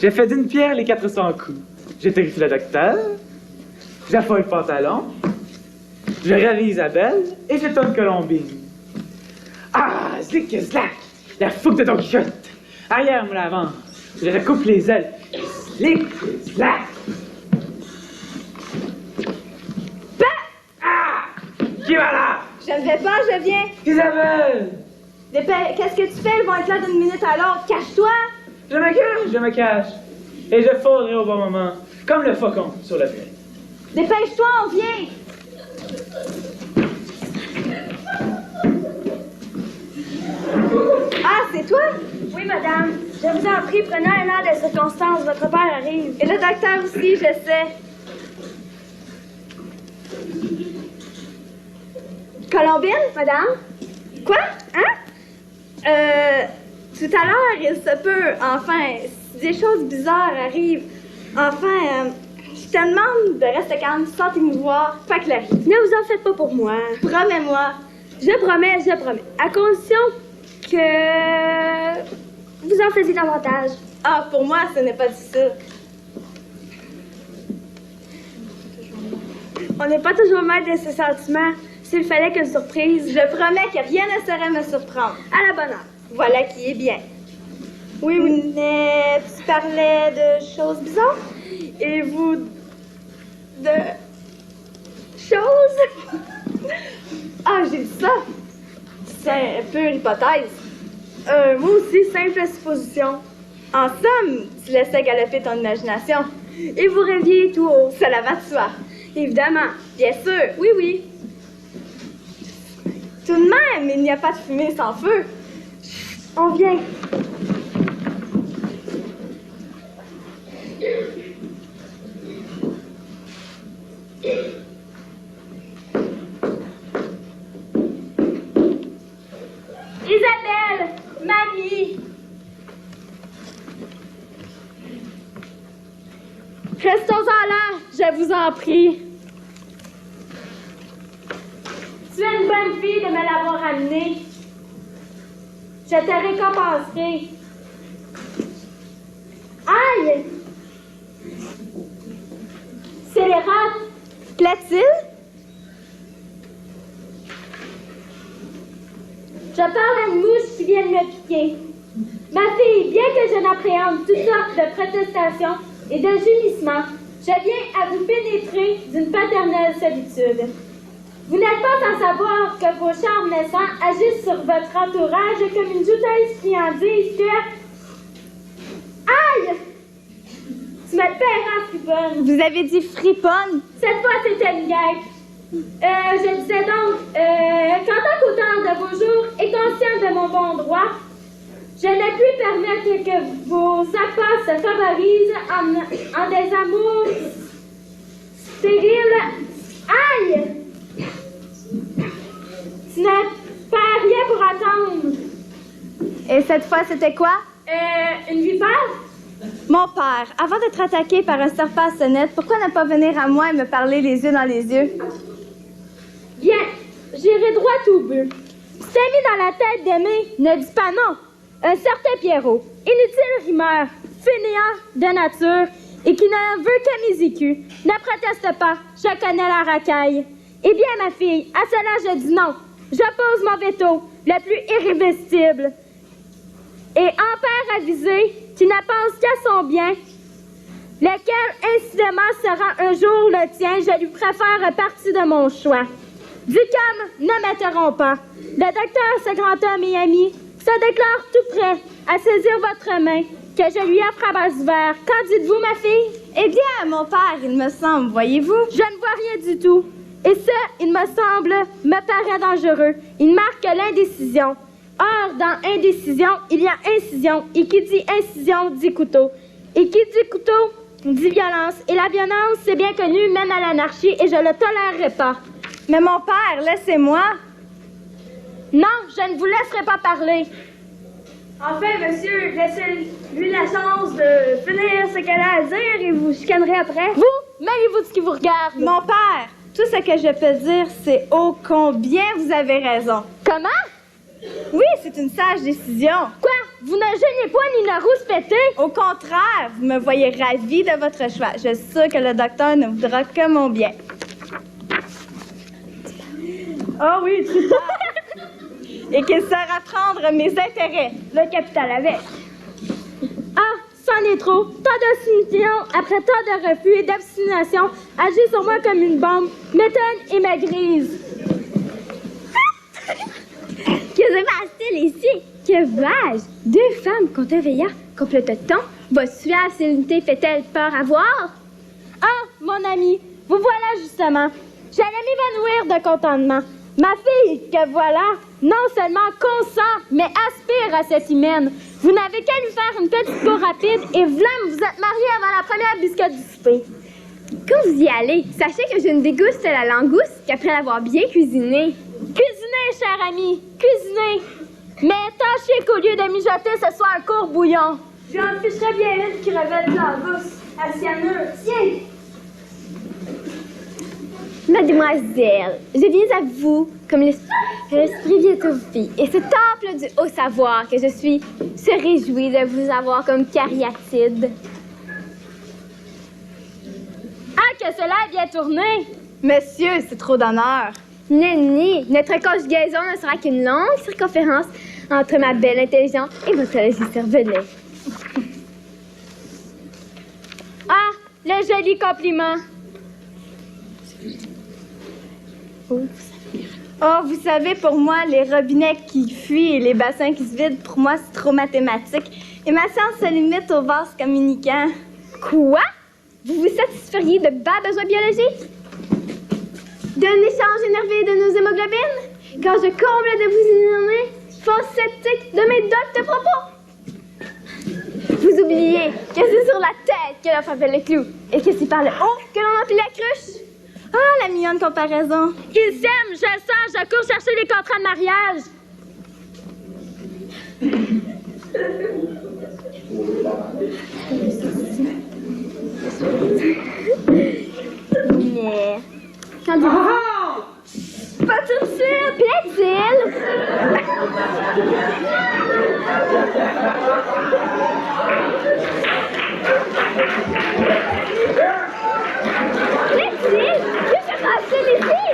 J'ai fait d'une pierre les 400 coups. Je terrifie le docteur, j'affoie le pantalon, je ravise Isabelle et je tourne Colombine. Ah, zlick zlack, la fougue de Don Quichotte. Arrière, mon avant, je recoupe les ailes. Zlick zlack. Qui va là? Je ne vais pas, je viens. Isabelle! Qu'est-ce que tu fais? Ils vont être là d'une minute à l'autre. Cache-toi! Je me cache. Et je fondrai au bon moment, comme le faucon sur le feuille. Dépêche-toi, on vient! Ah, c'est toi? Oui, madame. Je vous en prie, prenez un air de circonstance. Votre père arrive. Et le docteur aussi, je sais. Colombine? Madame? Quoi? Hein? Tout à l'heure, il se peut, enfin, si des choses bizarres arrivent, enfin, je te demande de rester calme, sortez nous voir, pas clair. Ne vous en faites pas pour moi. Promets-moi. Je promets. À condition que vous en faisiez davantage. Ah, pour moi, ce n'est pas difficile. On n'est pas toujours maître de ses sentiments. S'il fallait qu'une surprise... Je promets que rien ne saurait me surprendre. À la bonne heure. Voilà qui est bien. Oui. Mais tu parlais de choses bizarres? Et vous... de... choses? Ah, j'ai dit ça. C'est un peu hypothèse. Moi aussi, simple supposition. En somme, tu laissais galoper ton imagination. Et vous rêviez tout haut. Cela va de soi. Évidemment. Bien sûr. Oui. Tout de même, il n'y a pas de fumée sans feu. On vient. Isabelle, mamie. Restons-en là, je vous en prie. Tu es une bonne fille de me l'avoir amené. Je te récompenserai. Aïe! C'est les rats. Plaît-il? Je parle à une mouche qui vient de me piquer. Ma fille, bien que je n'appréhende toutes sortes de protestations et de gémissements, je viens à vous pénétrer d'une paternelle solitude. Vous n'êtes pas sans savoir que vos charmes naissants agissent sur votre entourage comme une douteuse friandise que... Aïe! Tu me paieras, friponne. Vous avez dit friponne? Cette fois, c'était une guêpe. Je disais donc, qu'en tant qu'auteur de vos jours et conscient de mon bon droit, je ne puis permettre que vos appâts se favorisent en des amours stériles. Aïe! Tu n'as pas rien pour attendre. Et cette fois, c'était quoi? Une vipère? Mon père, avant d'être attaqué par un serpent à sonnette, pourquoi ne pas venir à moi et me parler les yeux dans les yeux? Bien, j'irai droit au but. Tu t'es mis dans la tête d'aimer, ne dis pas non. Un certain Pierrot, inutile rimeur, fainéant de nature et qui ne veut que mes écus, ne proteste pas, je connais la racaille. Eh bien, ma fille, à cela je dis non. J'oppose mon veto, le plus irrésistible. Et en père avisé, qui ne pense qu'à son bien, lequel incidemment sera un jour le tien, je lui préfère partie de mon choix. Ducam, ne m'interromps pas. Le docteur, ce grand homme et ami, se déclare tout prêt à saisir votre main, que je lui offre à bras ouverts. Qu'en dites-vous, ma fille? Eh bien, mon père, il me semble, voyez-vous? Je ne vois rien du tout. Et ça, il me semble, me paraît dangereux. Il marque l'indécision. Or, dans indécision, il y a incision. Et qui dit incision dit couteau. Et qui dit couteau dit violence. Et la violence, c'est bien connu, mène à l'anarchie et je le tolérerai pas. Mais mon père, laissez-moi. Non, je ne vous laisserai pas parler. Enfin, monsieur, laissez-lui la chance de finir ce qu'elle a à dire et vous chicanerez après. Vous, mêlez-vous de ce qui vous regarde. Mon père, tout ce que je peux dire, c'est ô combien vous avez raison. Comment? Oui, c'est une sage décision. Quoi? Vous ne gênez pas ni ne rouspétez? Au contraire, vous me voyez ravie de votre choix. Je suis sûre que le docteur ne voudra que mon bien. Oh oui, tout ça. Et qu'il saura prendre mes intérêts. Le capital avec. Ah, c'en est trop. Tant d'obstination après tant de refus et d'obstination agit sur moi comme une bombe, m'étonne et m'agrise. Que se passe-t-il ici? Que vois-je? Deux femmes contre un veillard complotent-on? Votre suave sérénité fait-elle peur à voir? Ah, mon ami, vous voilà justement. J'allais m'évanouir de contentement. Ma fille, que voilà, non seulement consent, mais aspire à cette hymen. Vous n'avez qu'à lui faire une petite peau rapide et v'là, vous êtes mariés avant la première biscotte du souper. Quand vous y allez, sachez que je ne déguste la langouste qu'après l'avoir bien cuisinée. Cuisinez, cher ami, cuisinez. Mais tâchez qu'au lieu de mijoter, ce soit un court bouillon. Je en ficherais bien une qui revêt de la rousse à cyanure. Tiens! Mademoiselle, je viens à vous comme l'esprit vient aux filles, et ce temple du haut savoir que je suis se réjouit de vous avoir comme cariatide. Ah, que cela est bien tourné. Monsieur, c'est trop d'honneur. Nenni, notre conjugaison ne sera qu'une longue circonférence entre ma belle intelligence et votre légis cervelet. Ah, le joli compliment. Oh, vous savez, pour moi, les robinets qui fuient et les bassins qui se vident, pour moi, c'est trop mathématique. Et ma science se limite aux vases communicants. Quoi? Vous vous satisferiez de bas besoins biologiques? D'un échange énervé de nos hémoglobines? Quand je comble de vous ignorer, fausse sceptique de mes dots de propos? Vous oubliez que c'est sur la tête que l'on frappait le clou et que c'est par le haut que l'on emplit la cruche? Ah, la mignonne comparaison. Il s'aime, je le sens, je cours chercher les contrats de mariage. Mais... Quand pas tout de suite, plaît-il? Plaît-il? Que se passe-t-il ici?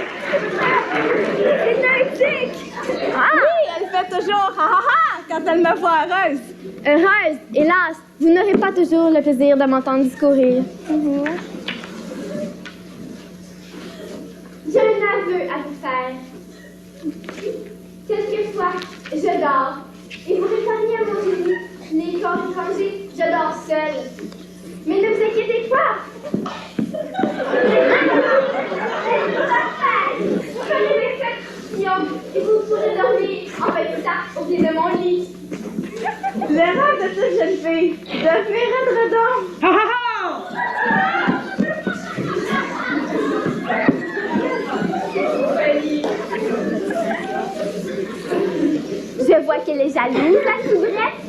C'est nautique. Ah! Oui, elle fait toujours ha ha ha quand elle me voit heureuse. Heureuse, hélas, vous n'aurez pas toujours le plaisir de m'entendre discourir. J'ai un aveu à vous faire. Quelquefois, je dors. Et vous répargnez à mon génie les corps étrangers, je dors seule. Mais ne vous inquiétez pas. Vous connaissez mes factions et vous pourrez dormir en fait ça au pied de mon lit. Le rêve de cette jeune fille, devenir un redon. Je vois qu'elle est jalouse, la soubrette.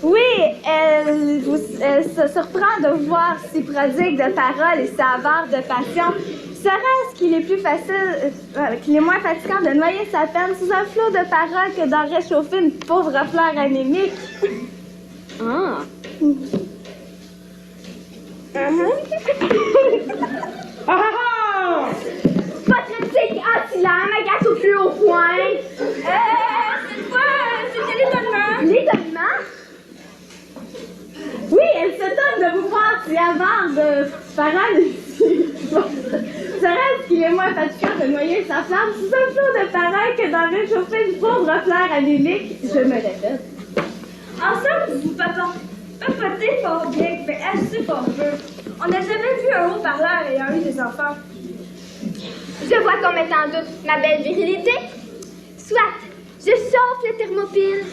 Oui, elle se surprend de voir si prodigue de paroles et si avare de passion. Serait-ce qu'il est plus facile, qu'il est moins fatigant de noyer sa peine sous un flot de paroles que d'en réchauffer une pauvre fleur anémique? Ah. Pathétique, anti-lame, agace au plus haut point. C'est quoi? C'était l'étonnement. L'étonnement? Oui, elle s'étonne de vous voir si avare de paroles. Serait-ce qu'il est moins fatigant de noyer sa flamme sous un flot de paroles que d'en réchauffer une pauvre fleur anémique? Je me répète. Ensemble, vous papotez fort bien, mais assez fort peu. On n'a jamais vu un haut-parleur ayant eu des enfants. Je vois qu'on met en doute ma belle virilité. Soit, je chauffe le thermopile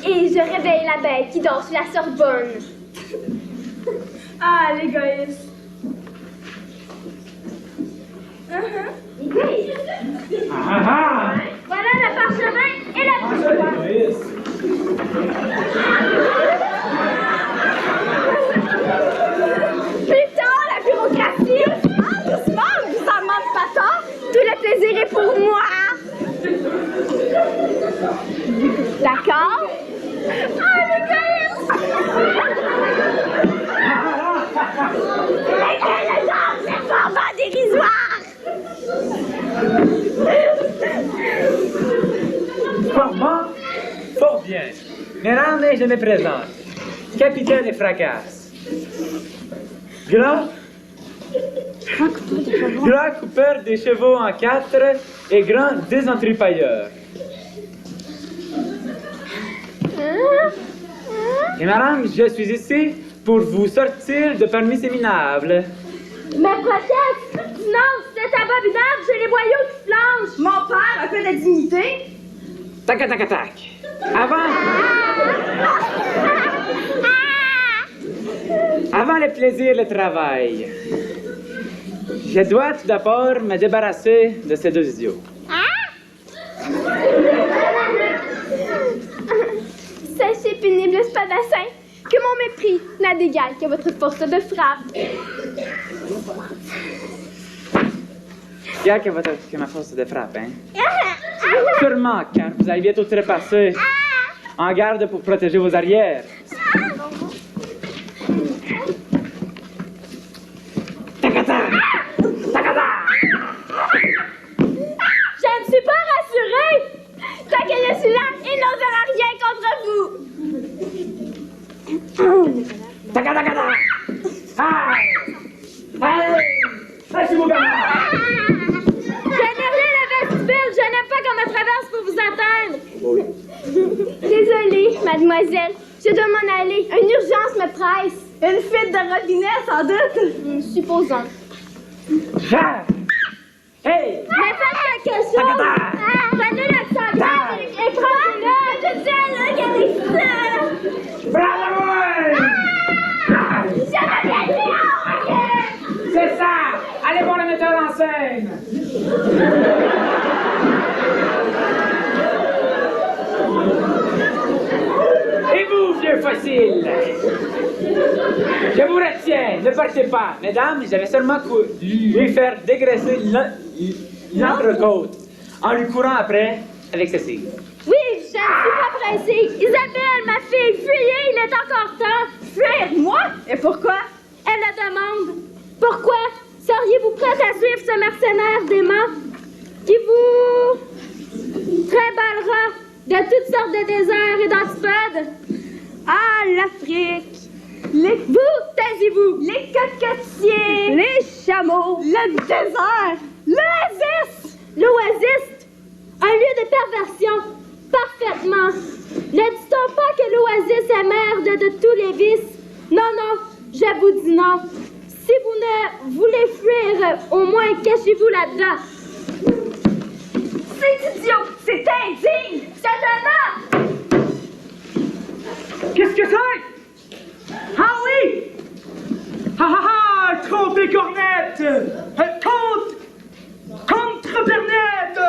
et je réveille la bête qui dort sur la Sorbonne. Ah, l'égoïste. Voilà le parchemin et la Putain, la bureaucratie! Ah, doucement, vous en manque pas tant! Tout le plaisir est pour moi! D'accord? Ah, l'égoïste! L'intelligence, c'est vraiment dérisoire! Formant? Fort bien. Mesdames, je me présente. Capitaine des fracasses. Grand coupeur des chevaux en 4 et grand désentripailleur. Et madame, je suis ici pour vous sortir de parmi ces minables. Mais proteste! Non, c'est abominable, j'ai les boyaux qui flanchent! Mon père, un peu de dignité! Tac, tac, tac, tac. Avant le plaisir, le travail. Je dois tout d'abord me débarrasser de ces deux idiots. Sachez, pénible spadassin, que mon mépris n'a d'égal que votre force de frappe. Bien que ma force de frappe, hein? Sûrement, car vous allez bientôt trépasser. En garde pour protéger vos arrières. Takata! Takata! Je ne suis pas rassurée! Tant que je suis là, il n'osera rien contre vous. Takata! Takata! Aïe! Allez! Allez, mon gamin! Générez le vestibule, je n'aime pas qu'on me traverse pour vous atteindre! Désolée, mademoiselle, je dois m'en aller. Une urgence me presse. Une fuite de robinet, sans doute! Supposons. Hey! Mais faites quelque chose! Prenez le sang et écrasez-le! Je sais, là, qu'il y a des fleurs! Bravo! C'est ça! Allez voir le metteur en scène! Et vous, vieux fossile? Je vous retiens, ne partez pas. Mesdames, j'avais seulement lui faire dégraisser l'entrecôte en lui courant après avec ceci. Oui, je ne suis pas pressée. Isabelle, ma fille, fuyez, il est encore temps. Fuir, moi? Et pourquoi? Elle le demande. Pourquoi seriez-vous prête à suivre ce mercenaire dément qui vous trimballera de toutes sortes de déserts et d'antipodes? Ah, l'Afrique! Vous, taisez-vous. Les cocotiers! Les chameaux! Le désert! L'oasis! L'oasis, un lieu de perversion, parfaitement. Ne dit-on pas que l'oasis est mère de tous les vices? Non, non, je vous dis non. Si vous ne voulez fuir, au moins cachez-vous là-dedans. C'est idiot! C'est indigne! C'est un homme! Qu'est-ce que c'est? Ah oui! Ah ah ah! Contre cornette! Contre Bernette!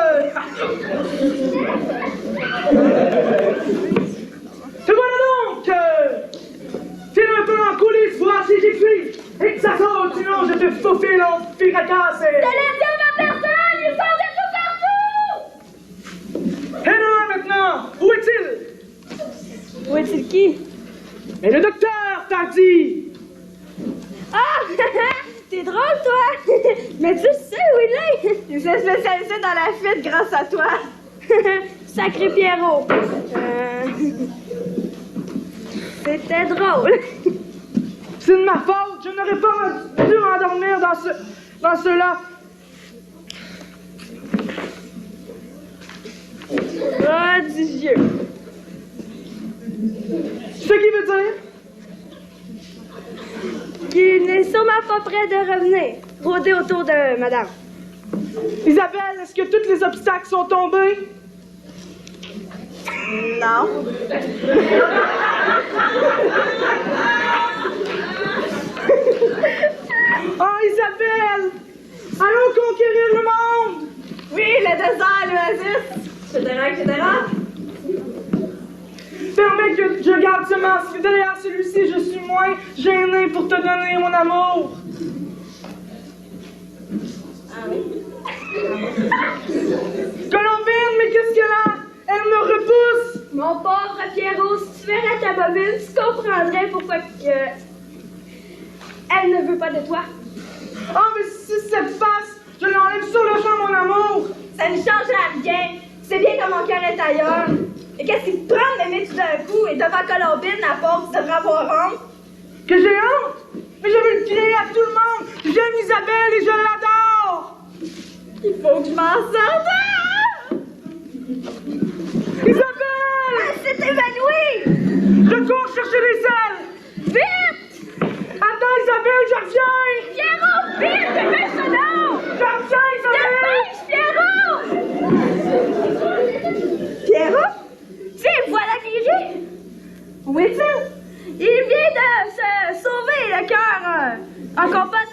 Te voilà donc! Tire un peu en coulisses, voir si j'y suis! Et que ça saute, sinon je te faufile en piracasse! C'est l'Indien ma personne! Ils sont de tout partout! Et là maintenant! Où est-il? Où est-il qui? Mais le docteur t'a dit! Ah! T'es drôle, toi! Mais tu sais où il est! Il s'est spécialisé dans la fuite grâce à toi! Sacré Pierrot! C'était drôle! C'est de ma faute! Je n'aurais pas dû m'endormir dans ce lac! Ah, du Dieu! Ce qui veut dire? Qu'il n'est sûrement pas prêt de revenir, rôder autour de madame. Isabelle, est-ce que tous les obstacles sont tombés? Non. Oh, Isabelle! Allons conquérir le monde! Oui, le désert, l'oasis. Etc. Permets que je garde ce masque. Derrière celui-ci, je suis moins gêné pour te donner mon amour. Ah oui? Colombine, mais qu'est-ce qu'elle a? Elle me repousse! Mon pauvre Pierrot, si tu verrais ta bobine, tu comprendrais pourquoi elle ne veut pas de toi. Oh, mais si cette face, je l'enlève sur le champ, mon amour! Ça ne changera rien. Tu sais bien que mon cœur est ailleurs. Et qu'est-ce qui te prend de m'aimer tout d'un coup et devant Colombine, la pauvre, tu devrais avoir honte? Que j'ai honte? Mais je veux le crier à tout le monde! J'aime Isabelle et je l'adore! Il faut que je m'en sorte. Ah! Isabelle! Elle s'est évanouie! Je cours chercher les ailes! Vite! Attends, Isabelle, je reviens! Pierrot, vite! Dépêche ce nom! Je reviens, Isabelle! Dépêche, Pierrot! Pierrot? Tiens, voilà guéri! Où est-il? Il vient de se sauver le cœur en compote.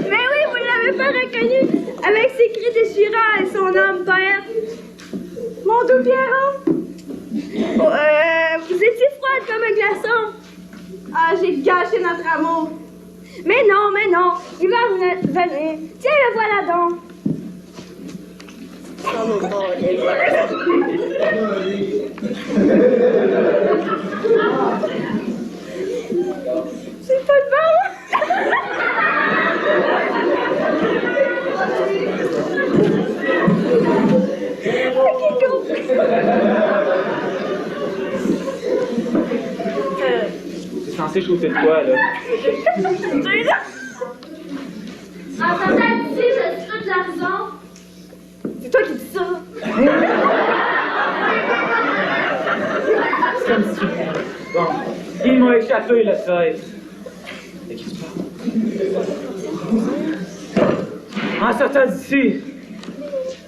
Mais oui, vous l'avez pas reconnu avec ses cris déchirants et son âme poète. Mon doux Pierrot! Oh, vous étiez froide comme un glaçon. Ah, j'ai gâché notre amour. Mais non, il va venir. Tiens, le voilà donc. C'est pas le bon. Ok, go. C'est censé chauffer de quoi, là? En sortant d'ici, je scrute l'horizon. C'est toi qui dis ça. C'est comme si... Bon, ils m'ont échappé, la tête. Et qu'est-ce qui se passe? En sortant d'ici,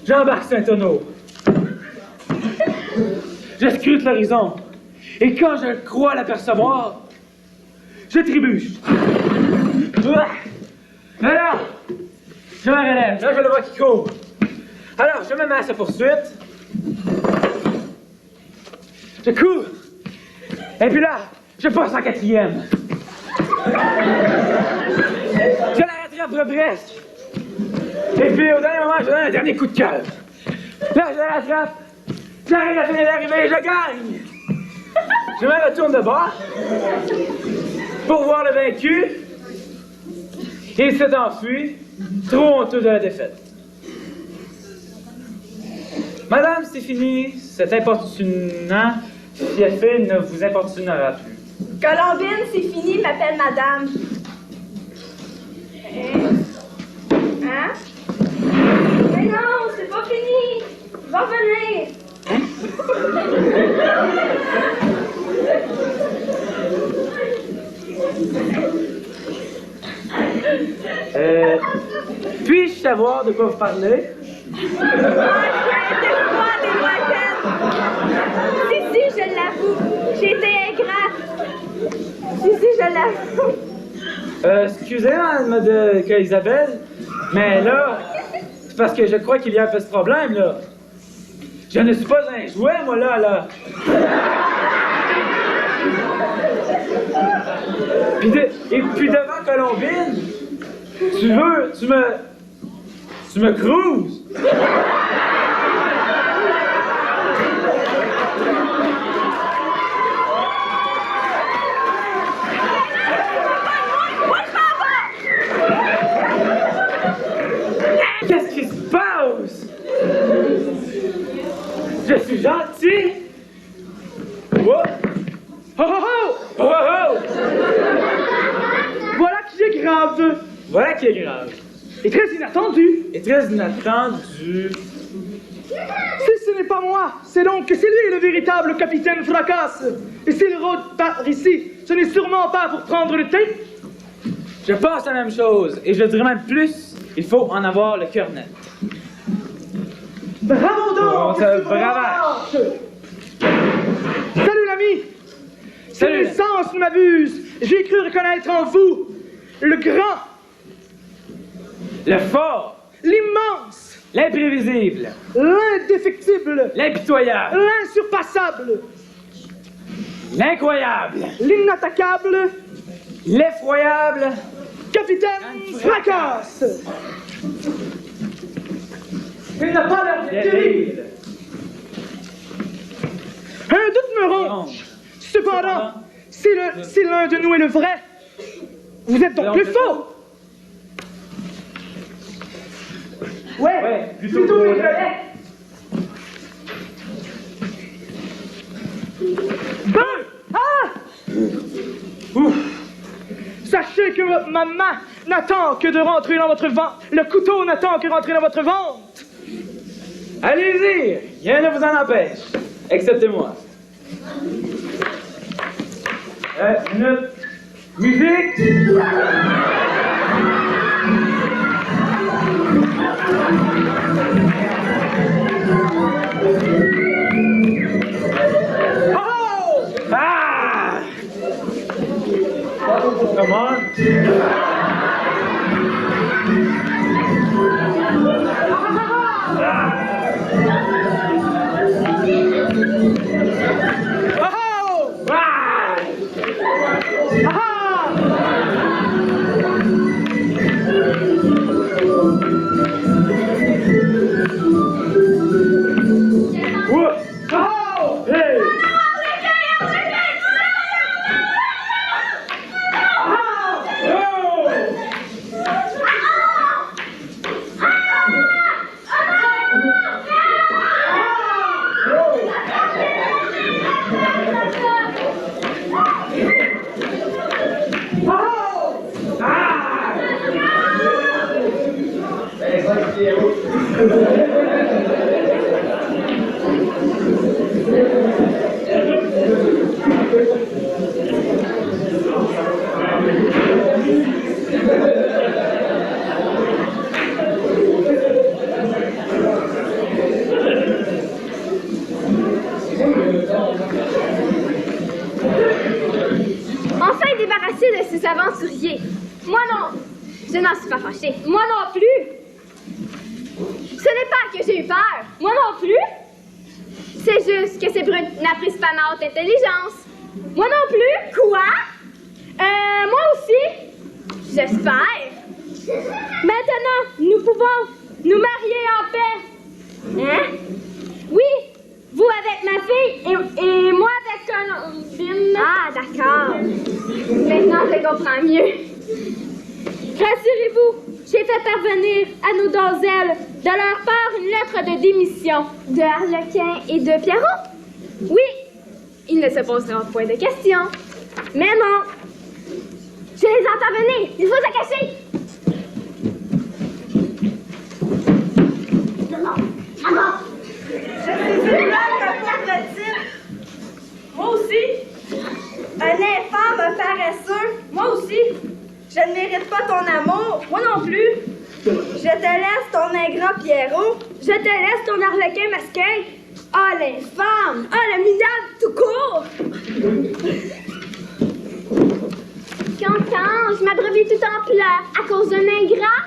j'embarque sur un tonneau. Je scrute l'horizon. Et quand je crois l'apercevoir, je trébuche. Alors, je me relève. Là, je le vois qui court. Alors, je me mets à sa poursuite. Je cours. Et puis là, je passe en quatrième. Je la rattrape presque. Et puis, au dernier moment, je donne un dernier coup de cœur. Là, je la rattrape. J'arrive à finir d'arriver et je gagne. Je me retourne de bord pour voir le vaincu. Il s'est enfui, trop honteux de la défaite. Madame, c'est fini. Cet importunant fiefé ne vous importunera plus. Colombine, c'est fini, m'appelle madame. Hein? Mais non, c'est pas fini. Va venir. Puis-je savoir de quoi vous parlez? Si, je l'avoue. J'ai été ingrate. Si, je l'avoue. Excusez, mademoiselle Isabelle, mais là, c'est parce que je crois qu'il y a un peu ce problème, là. Je ne suis pas un jouet, moi, là. Et puis devant Colombine, tu me cruises. Qu'est-ce qui se passe? Je suis gentil. Oh! Oh, oh, oh! Oh, oh, oh! Voilà qui est grave. Voilà qui est grave. Et très inattendu. Et très inattendu. Si ce n'est pas moi. C'est donc que c'est lui le véritable capitaine Fracasse. Et s'il rôde par ici, ce n'est sûrement pas pour prendre le thé. Je pense la même chose, et je dirais même plus, il faut en avoir le cœur net. Bravo donc! Bravo! Salut l'ami! Salut. Mes sens ne m'abusent. J'ai cru reconnaître en vous le grand, Le fort, l'immense, l'imprévisible, l'indéfectible, l'impitoyable, l'insurpassable, l'incroyable, l'inattaquable, l'effroyable. capitaine Fracasse. Il n'a pas l'air terrible. Un doute me ronge. Cependant, si l'un de nous est le vrai, vous êtes donc le faux. Ouais, plutôt le vrai. Sachez que ma main n'attend que de rentrer dans votre ventre. Le couteau n'attend que de rentrer dans votre ventre. Allez-y, rien ne vous en empêche, excepté moi. Minute. Musique. Oh! Ah! Come on. Oh! Ah! Oh! Hey! Enfin débarrassé de ces aventuriers. Moi non, je n'en suis pas fâchée. Moi non plus. Ce n'est pas que j'ai eu peur. Moi non plus. C'est juste que ces brutes n'apprécient pas ma haute intelligence. Moi non plus. Quoi? Moi aussi. J'espère. Maintenant, nous pouvons nous marier en paix. Hein? Oui, vous avec ma fille et moi avec un homme. Ah, d'accord. Maintenant, je comprends mieux. Rassurez-vous, j'ai fait parvenir à nos donzelles de leur part une lettre de démission. De Harlequin et de Pierrot? Oui, ils ne se poseront point de questions. Mais non, je les entends venir. Il faut se cacher. Moi aussi. Un infâme, un paresseux. Moi aussi. Je ne mérite pas ton amour. Moi non plus. Je te laisse ton ingrat Pierrot. Je te laisse ton arlequin masquin. Ah, l'infâme. Ah, le minable tout court. Content, je m'abreuve tout en pleurs à cause d'un ingrat.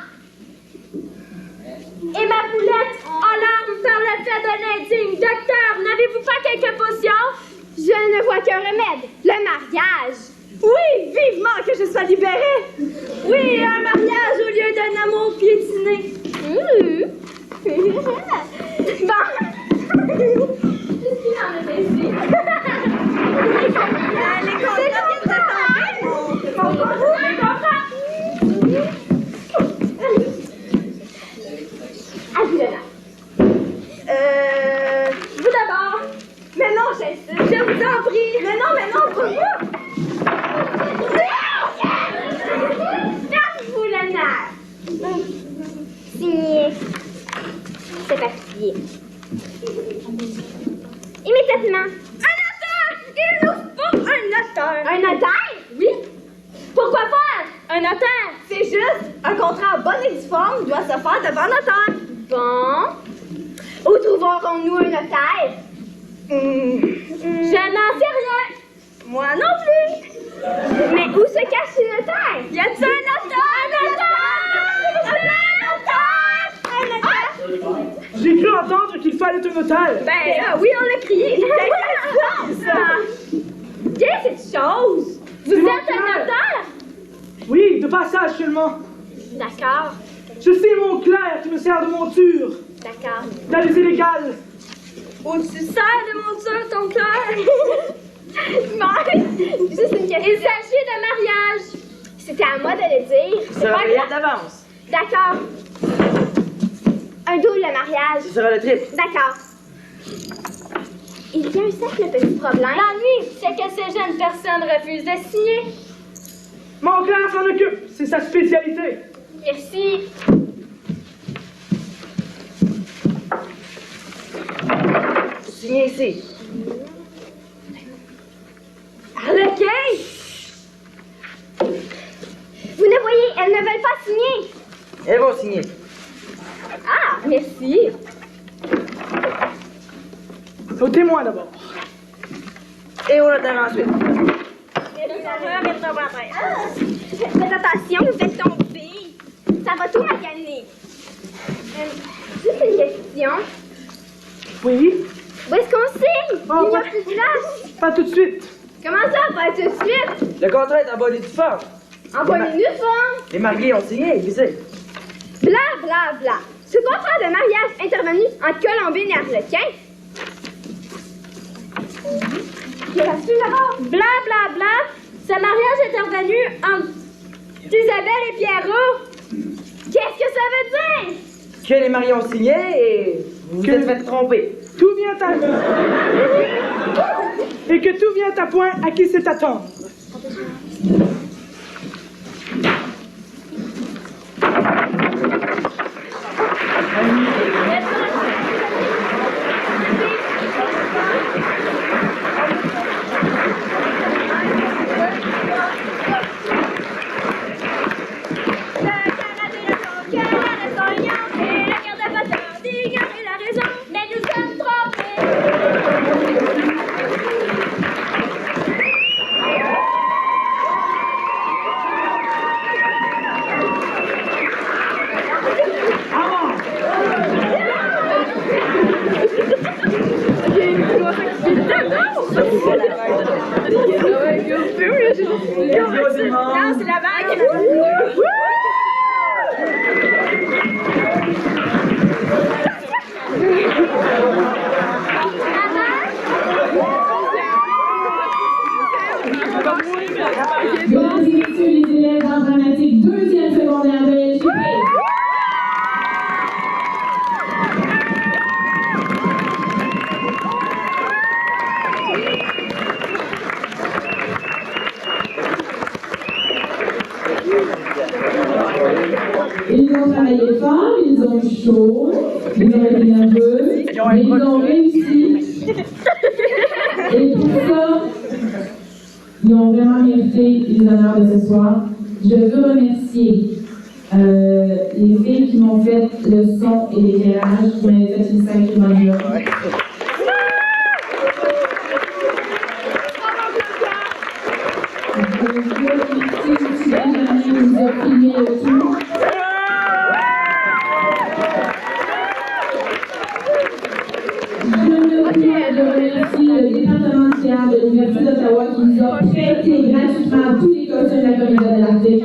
Et ma poulette en larmes par le fait d'un indigne. Docteur, n'avez-vous pas quelques potions? Je ne vois qu'un remède, le mariage. Oui, vivement que je sois libérée. Oui, un mariage au lieu d'un amour piétiné. Bon. Qu'est-ce qu'il en a fait ici? Les contrats viennent de tomber. Les contrats. À vous de là. Vous d'abord. Mais non, j'insiste. Je vous en prie. Mais non, pas moi. Faites-vous l'honneur. Signé. C'est papier. Un notaire? Oui. Pourquoi faire? Un notaire? C'est juste un contrat en bonne et due forme doit se faire devant notaire. Bon. Où trouverons-nous un notaire? Je n'en sais rien. Moi non plus. Mais où se cache le notaire? Y a-t-il un notaire? Un notaire? J'ai cru entendre qu'il fallait un notaire. Ben oui, on l'a crié. Qu'est-ce que cette chose? Vous êtes un notaire? Oui, de passage seulement. D'accord, Je sais mon clerc qui me sert de monture. d'accord. Dans les illégales. Où tu sers de monture ton cœur? Juste une question. Il s'agit de mariage. C'était à moi de le dire. Tu seras payé d'avance. D'accord. Un double mariage. Tu seras le triple. D'accord. Il y a un simple petit problème. L'ennui, c'est que ces jeunes personnes refusent de signer. Mon clerc s'en occupe. C'est sa spécialité. Merci. Signez ici. Arlequin! Vous ne voyez, elles ne veulent pas signer. Elles vont signer. Ah, merci. Au témoin d'abord. Et au notaire ensuite. Faites attention, vous êtes tombés. Ça va tout maganer. Juste une question. Oui? Où est-ce qu'on signe? Oh, Il n'y a ouais. plus de place. Pas tout de suite. Comment ça, pas tout de suite? Le contrat est en bonne et due forme. En bonne uniforme. Les mariés ont signé, visez. Bla, bla, bla. Ce contrat de mariage intervenu entre Colombine et Arlequin. Bla bla bla. Ce mariage est intervenu entre Isabelle et Pierrot. Qu'est-ce que ça veut dire? Que les mariés ont signé et vous vous Que- êtes fait tromper. Tout vient à... Et que tout vient à point à qui c'est attendre. Mais nous sommes trompés. Non, c'est la vague. Mesdames et messieurs les élèves d'art dramatique, deuxième secondaire de LGP. Ils ont travaillé fort, ils ont eu chaud, ils ont été nerveux, mais ils ont réussi. Et pour ça, ils ont vraiment mérité les honneurs de ce soir. Je veux remercier les filles qui m'ont fait le son et l'éclairage, qui m'ont fait une sacrée bonne journée. Je veux remercier aussi Benjamin qui nous a filmé le tout. Je remercie le département de théâtre de l'Université d'Ottawa qui nous a prêté gratuitement tous les costumes de la comédie de l'Arctique.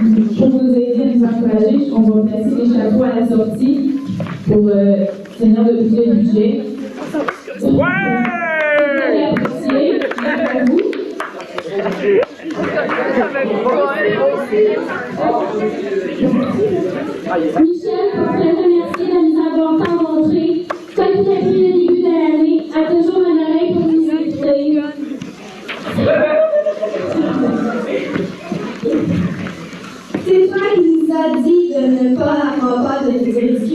Et pour nous aider à nous encourager, on va placer les chapeaux à la sortie pour tenir le budget. Merci à vous. Michel, pour te remercier de nous avoir tant montré, comme depuis le début de l'année, a toujours un oreille pour nous écouter. C'est toi qui nous a dit de ne pas avoir peur de nous critiquer.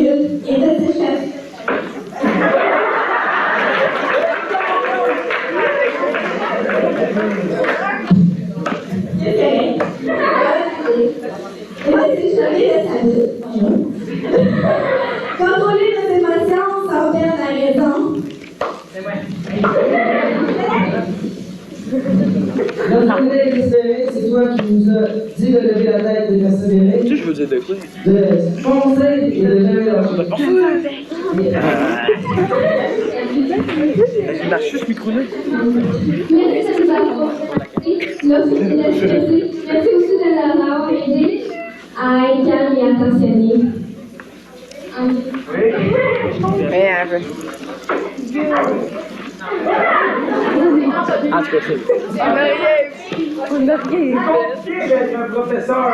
sa vie. Contrôler nos émotions sans perdre la raison. Notre idée désespérée, c'est toi qui nous as dit de lever la tête et de persévérer. Tu sais, je veux dire de quoi? De foncer et de jamais lâcher. Il marche juste ce micro-là. Merci de nous avoir stressé. Merci aussi de nous avoir aidé à être calme et attentionné. Mais un peu. En tout cas, On a rien. C'est d'être un professeur.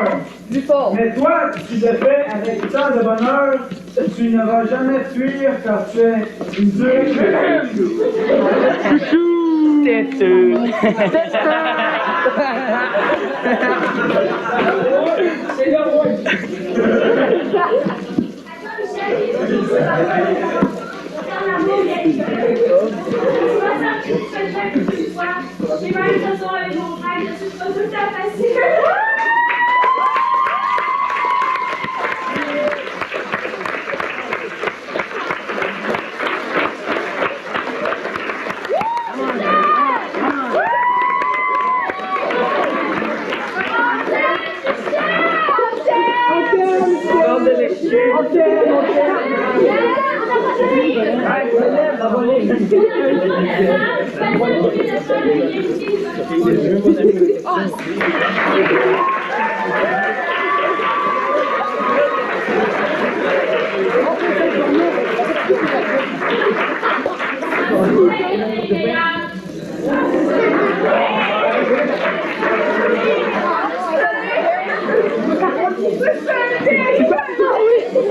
Mais toi, tu le fais avec tant de bonheur, tu n'auras jamais fuir car tu es une dure. têteux.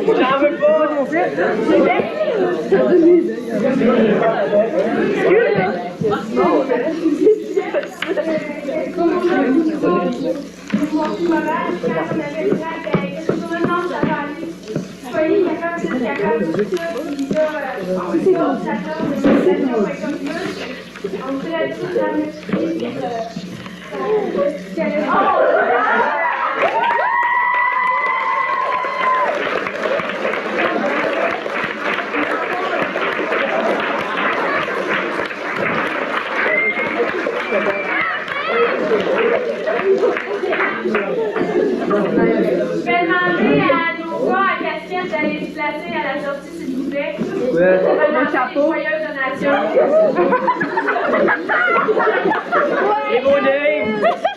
J'en veux pas, mon frère. Je vais demander à nos gars à casquette d'aller se placer à la sortie, s'il vous plaît. Ouais. On va demander des joyeuses donations. Les beaux nains.